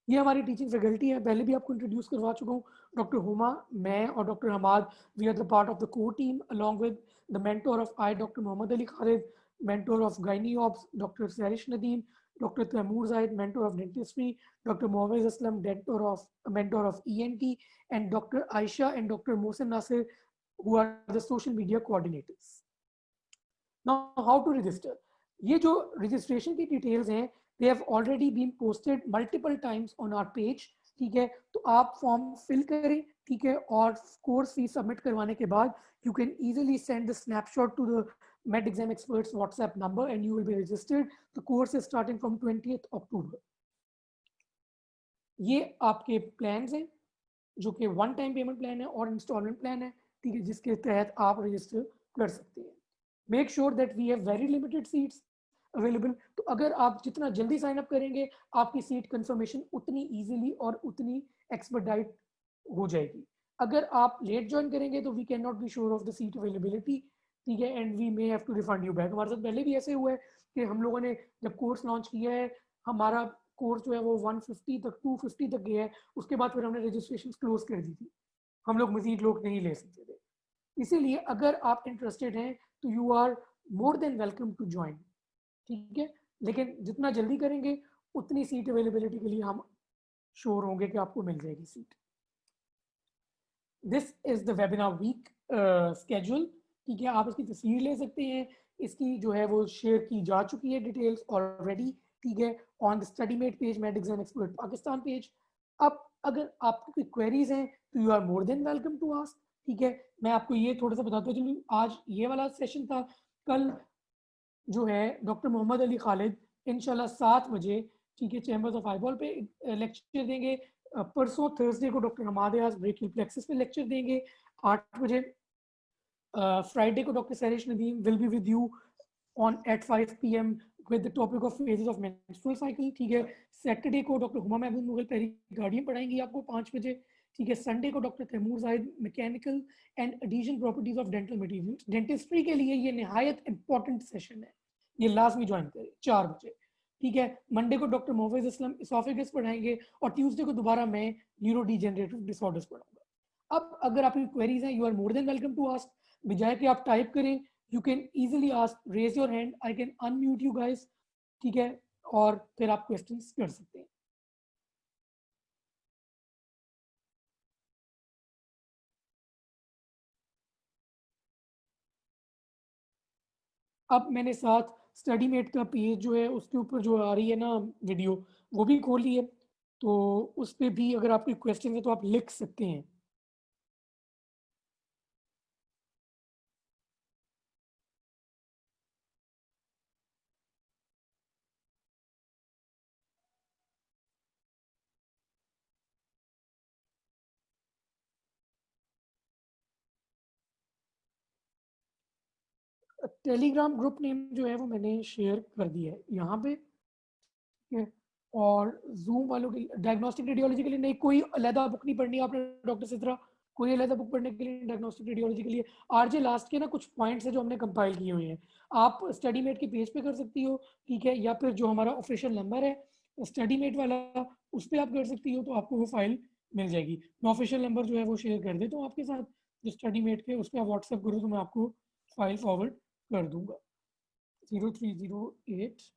ये हमारी टीचिंग फैकल्टी है, पहले भी आपको इंट्रोड्यूस करवा चुका हूँ। डॉक्टर हुमा, मैं और doctor Hamad, we are the part of the core team along with the mentor of eye doctor Mohammad Ali Khalid, mentor of gynae ops Dr. Sarish Nadeem, Dr. Taimur Zaid, mentor of dentistry, Dr. Moawez Aslam, mentor of ENT, and Dr. Aisha and Dr. Mohsen Nasir, who are the social media coordinators. Now, how to register? ये जो registration की details हैं, they have already been posted multiple times on our page. ठीक है, तो आप फॉर्म फिल करें, ठीक है, और कोर्स फी सबमिट करवाने के बाद you can easily send the snapshot to the Med Exam Experts WhatsApp number and you will be registered. The course is starting from 20th October. ये आपके प्लान्स हैं जो कि वन टाइम पेमेंट प्लान है और इंस्टॉलमेंट प्लान है, ठीक है, जिसके तहत आप रजिस्टर कर सकते हैं। Make sure that we have very limited seats available. तो अगर आप जितना जल्दी साइन अप करेंगे आपकी सीट कंफर्मेशन उतनी इजीली और उतनी एक्सपर्टाइट हो जाएगी। अगर आप लेट ज्वाइन करेंगे तो we can not be sure of the seat availability, ठीक है, and we may have to refund you back. हमारे साथ पहले भी ऐसे हुआ है कि हम लोगों ने जब कोर्स लॉन्च किया है, हमारा कोर्स जो है वो 150 तक 250 तक गया है, उसके बाद फिर हमने रजिस्ट्रेशन क्लोज कर दी थी, हम लोग मजीद लोग नहीं ले सकते थे। इसीलिए अगर आप इंटरेस्टेड हैं तो you are more than welcome to join, ठीक है, लेकिन जितना जल्दी करेंगे उतनी सीट अवेलेबिलिटी के लिए हम श्योर होंगे कि आपको मिल जाएगी seat. This is the webinar week schedule, ठीक है, आप इसकी तस्वीर ले सकते हैं, इसकी जो है वो शेयर की जा चुकी है डिटेल्स ऑलरेडी, ठीक है, on the StudyMate page, Med exam Expert Pakistan page. अब अगर आपकी कोई क्वेरीज हैं तो you are more than welcome to ask, ठीक है। मैं आपको ये थोड़ा सा बताता चलूँ, आज ये वाला सेशन था, कल जो है डॉक्टर मोहम्मद अली खालिद इंशाल्लाह 7 बजे, ठीक है, चैम्बर्स ऑफ आईबॉल पे लेक्चर देंगे। परसों थर्सडे को डॉक्टर हमाद ब्रेकियल प्लेक्सिस पे लेक्चर देंगे 8 बजे। फ्राइडे को doctor Sairish Nadeem will be with you on at 5 PM with the topic of phases of menstrual cycle, ठीक है। सैटरडे को डॉक्टर हुमा महबूब मुगल पहली गाड़ियाँ पढ़ाएंगी आपको 5 बजे, ठीक है। संडे को doctor Taimur Zahid mechanical and adhesion properties of dental materials. Dentistry के लिए ये निहायत इंपॉर्टेंट सेशन है, ये लाजमी ज्वाइन करें 4 बजे, ठीक है। मंडे को डॉक्टर मोफेज असलम इसोफेगस पढ़ाएंगे और ट्यूसडे को दोबारा मैं न्यूरो डिजेनरेटिव डिसऑर्डर्स पढ़ाऊंगा। अब अगर आपकी क्वेरीज हैं, you are more than welcome to ask, बजाय कि आप टाइप करें, you can easily ask, raise your hand, I can unmute you guys, ठीक है, और फिर आप क्वेश्चंस कर सकते हैं। अब मैंने साथ स्टडी मेट का पेज जो है उसके ऊपर जो आ रही है ना वीडियो, वो भी खोली है, तो उस पर भी अगर आपके क्वेश्चन है तो आप लिख सकते हैं। टेलीग्राम ग्रुप नेम जो है वो मैंने शेयर कर दिया है यहाँ पे, और जूम वालों के लिए, डायग्नोस्टिक रेडियोलॉजी के लिए नहीं, कोई अलहदा बुक नहीं पढ़नी आपने डॉक्टर से तरह, कोई अलहदा बुक पढ़ने के लिए डायग्नोस्टिक रेडियोलॉजी के लिए। आरजे लास्ट के ना कुछ पॉइंट्स है जो हमने कंपाइल किए हुए हैं, आप स्टडी मेट के पेज पे कर सकती हो, ठीक है, या फिर जो हमारा ऑफिशियल नंबर है स्टडी मेट वाला उस पर आप कर सकती हो, तो आपको वो फाइल मिल जाएगी। मैं ऑफिशियल नंबर जो है वो शेयर कर देता हूँ आपके साथ, जो स्टडी मेट के उस पर आप व्हाट्सएप करो तो मैं आपको फाइल फॉरवर्ड कर दूंगा। 0308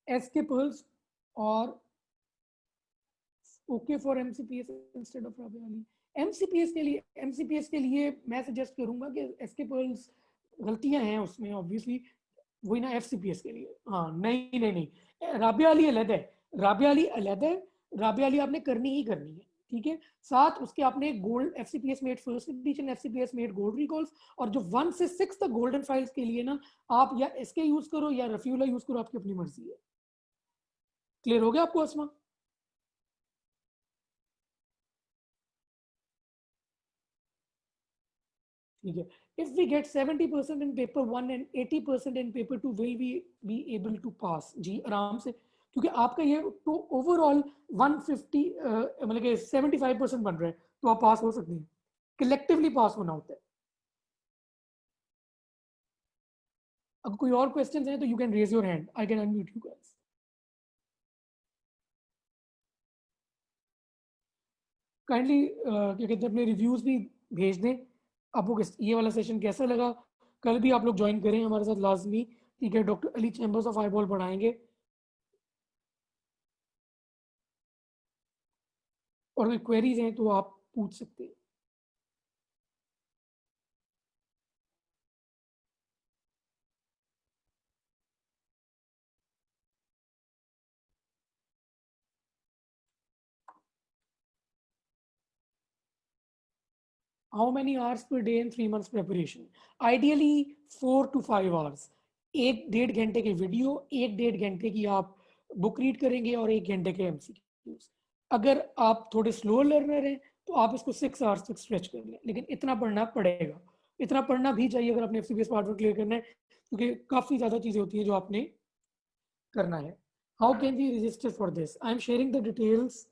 एसके पल्स और okay for MCPS instead of Rabia Ali. MCPS के लिए मैं सजेस्ट करूंगा कि एसके पल्स गलतियां हैं उसमें ऑब्वियसली, वही ना एफसीपीएस के लिए। हाँ नहीं नहीं नहीं, राबिया अली अलग है, राबिया अली अलग है, राबिया अली आपने करनी ही करनी है, ठीक है। साथ उसके आपने gold FCPS made first edition, FCPS made gold recalls, और जो 1 से 6 तक गोल्डन फाइल्स के लिए ना आप या एसके यूज करो या रफीउल्ला यूज करो, आपकी अपनी मर्जी है। क्लियर हो गया आपको असमा? ठीक है. If we get 70% in paper 1 and 80% in paper 2, will we be able to pass? जी आराम से, क्योंकि आपका ये तो ओवरऑल 150 मतलब कि 75% बन रहा है, तो आप पास हो सकते हैं. कलेक्टिवली पास होना होता है. अब कोई और क्वेश्चंस हैं तो you can raise your hand, I can unmute you guys. Kindly क्या कहते हैं अपने रिव्यूज भी भेज दें. आपको ये वाला सेशन कैसा लगा. कल भी आप लोग ज्वाइन करें हमारे साथ लाजमी. ठीक है, doctor Ali chambers of eyeball पढ़ाएंगे. और कोई क्वेरीज हैं तो आप पूछ सकते हैं. How many hours per day in 3 months preparation. Ideally 4 to 5 hours. 1-1.5 घंटे के वीडियो, 1-1.5 घंटे की आप बुक रीड करेंगे और 1 घंटे के एमसीक्यूज. अगर आप थोड़े स्लो लर्नर हैं तो आप इसको 6 hours तक स्ट्रेच कर लें, लेकिन इतना पढ़ना पड़ेगा. इतना पढ़ना भी चाहिए अगर आपने एफसीपीएस पार्ट 1 क्लियर करना है, क्योंकि काफ़ी ज़्यादा चीज़ें होती हैं जो आपने करना है. How can we register for this. I am sharing the details.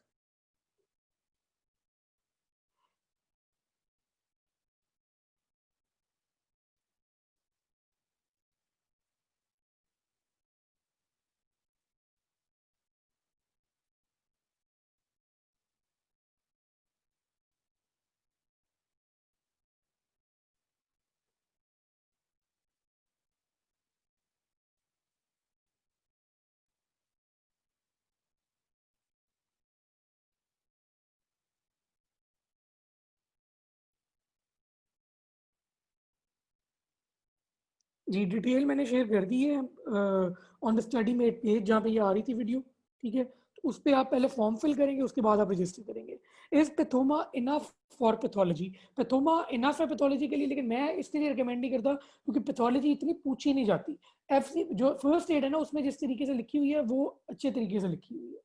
जी डिटेल मैंने शेयर कर दी है on the study met page जहाँ पे ये आ रही थी वीडियो. ठीक है, तो उस पर आप पहले फॉर्म फिल करेंगे, उसके बाद आप रजिस्टर करेंगे. Is Pathoma enough for pathology. Pathoma enough है पैथोलॉजी के लिए, लेकिन मैं इसलिए रिकमेंड नहीं करता क्योंकि पैथोलॉजी इतनी पूछी नहीं जाती. एफ जो फर्स्ट एड है ना, उसमें जिस तरीके से लिखी हुई है वो अच्छे तरीके से लिखी हुई है,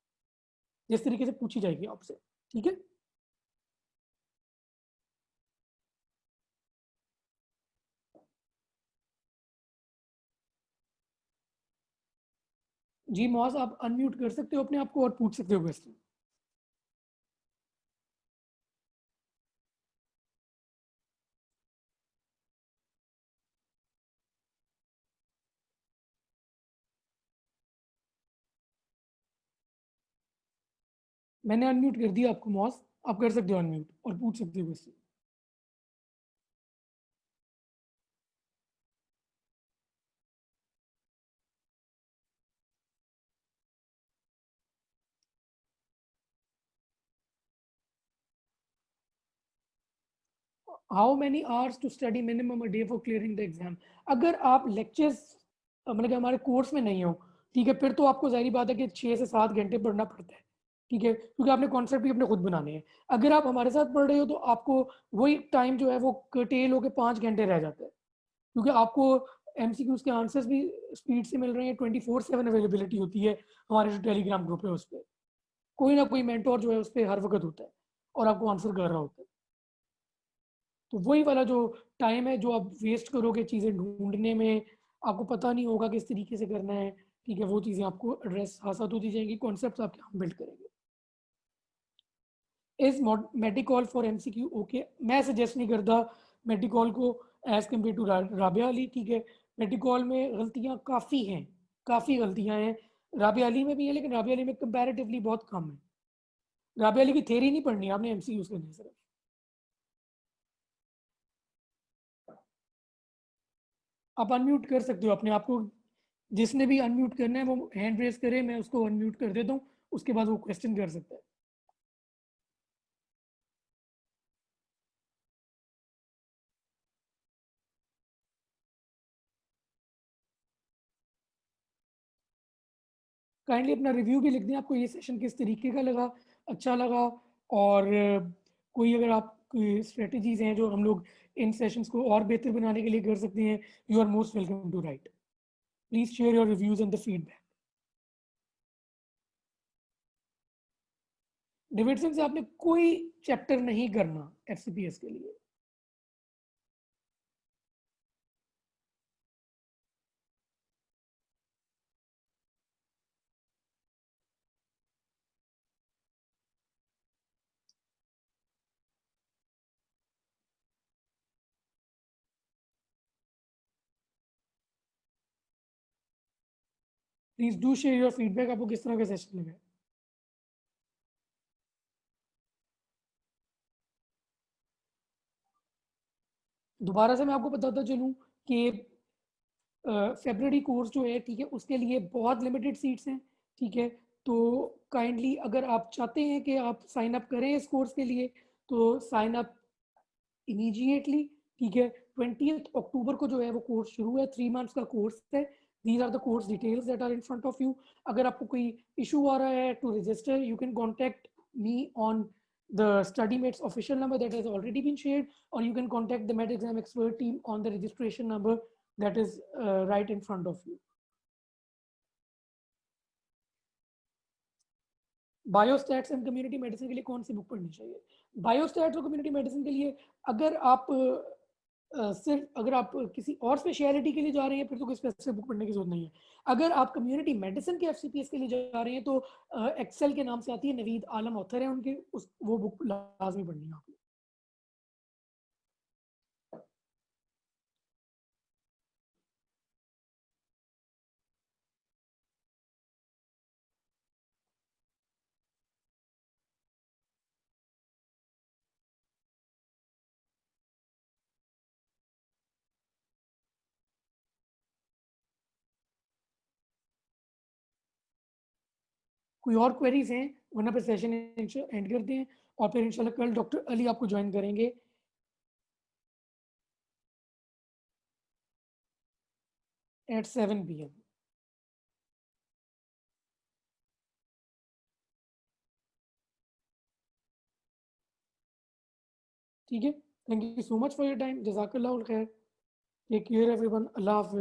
जिस तरीके से पूछी जाएगी आपसे. ठीक है. जी मॉस, आप अनम्यूट कर सकते हो अपने आप को और पूछ सकते हो क्वेश्चन. मैंने अनम्यूट कर दिया आपको मॉस. आप कर सकते हो अनम्यूट और पूछ सकते हो question. How many hours to study minimum a day for clearing the exam. अगर आप लेक्चर्स मतलब कि हमारे कोर्स में नहीं हो, ठीक है, फिर तो आपको जाहिर बात है कि 6 से 7 घंटे पढ़ना पड़ता है. ठीक है, क्योंकि आपने कॉन्सेप्ट भी अपने खुद बनाने हैं. अगर आप हमारे साथ पढ़ रहे हो तो आपको वही टाइम जो है वो कटेल होकर 5 घंटे रह जाता है, क्योंकि आपको एमसीक्यूज के आंसर्स भी स्पीड से मिल रहे हैं. 24/7 अवेलेबिलिटी होती है. हमारे जो टेलीग्राम ग्रुप है उस पर कोई ना कोई मेंटोर जो है उस पर हर वक्त होता है और आपको आंसर कर रहा होता है. तो वही वाला जो टाइम है जो आप वेस्ट करोगे चीज़ें ढूंढने में, आपको पता नहीं होगा किस तरीके से करना है. ठीक है, वो चीज़ें आपको एड्रेस हासिल होती जाएंगी, कॉन्सेप्ट आपके हम बिल्ड करेंगे. Is Medicall for MCQ okay. मैं सजेस्ट नहीं करता मेडिकॉल को as compare to Rabia Ali. ठीक है, मेडिकॉल में गलतियाँ काफ़ी हैं, काफ़ी गलतियाँ हैं. राबिया अली में भी है, लेकिन राबिया अली में कंपैरेटिवली बहुत कम है. राबिया अली की थेरी नहीं पढ़नी, आपने एमसीक्यूज करनी है सिर्फ. आप अनम्यूट कर सकते हो अपने आप को. जिसने भी अनम्यूट करना है वो हैंड रेस करे, मैं उसको अनम्यूट कर देता हूँ, उसके बाद वो क्वेश्चन कर सकता है. काइंडली अपना रिव्यू भी लिख दें, आपको ये सेशन किस तरीके का लगा, अच्छा लगा. और कोई अगर आप स्ट्रेटजीज हैं जो हम लोग इन सेशंस को और बेहतर बनाने के लिए कर सकते हैं, you are most welcome to write. Please share your reviews and the feedback. Davidson से आपने कोई चैप्टर नहीं करना एफसीपीएस के लिए. Please do share your feedback, आपको किस तरह का सेशन लगा। दोबारा से मैं आपको बताता चलूं कि फेब्रुअरी कोर्स जो है, ठीक है, उसके लिए बहुत लिमिटेड सीट्स हैं, ठीक है। तो काइंडली अगर आप चाहते हैं कि आप साइन अप करें इस कोर्स के लिए, तो साइन अप इमीजिएटली, ठीक है। 20 अक्टूबर को जो है वो कोर्स शुरू है, 3 मंथ्स का कोर्स है। These are the course details that are in front of you. अगर आपको कोई इशू आ रहा है to register, you can contact me on the StudyMates official number that has already been shared, or you can contact the Med Exam Expert team on the registration number that is right in front of you. Biostats and community medicine के लिए कौन सी बुक पढ़नी चाहिए? बायोस्टैट्स और कम्युनिटी मेडिसिन के लिए अगर आप सिर्फ अगर आप किसी और स्पेशलिटी के लिए जा रहे हैं, फिर तो कोई स्पेसिफिक बुक पढ़ने की जरूरत नहीं है। अगर आप कम्युनिटी मेडिसिन के एफसीपीएस के लिए जा रहे हैं, तो एक्सेल के नाम से आती है, नवीद आलम ऑथर है उनके, वो बुक लाजमी पढ़नी है आपको। कोई और क्वेरीज हैं, वरना फिर सेशन एंड करते हैं, और फिर इंशाल्लाह कल डॉक्टर अली आपको ज्वाइन करेंगे एट 7 PM। ठीक है, thank you so much for your time, जजाकल्लाह खैर, टेक केयर एवरीवन, अल्लाह हाफिज।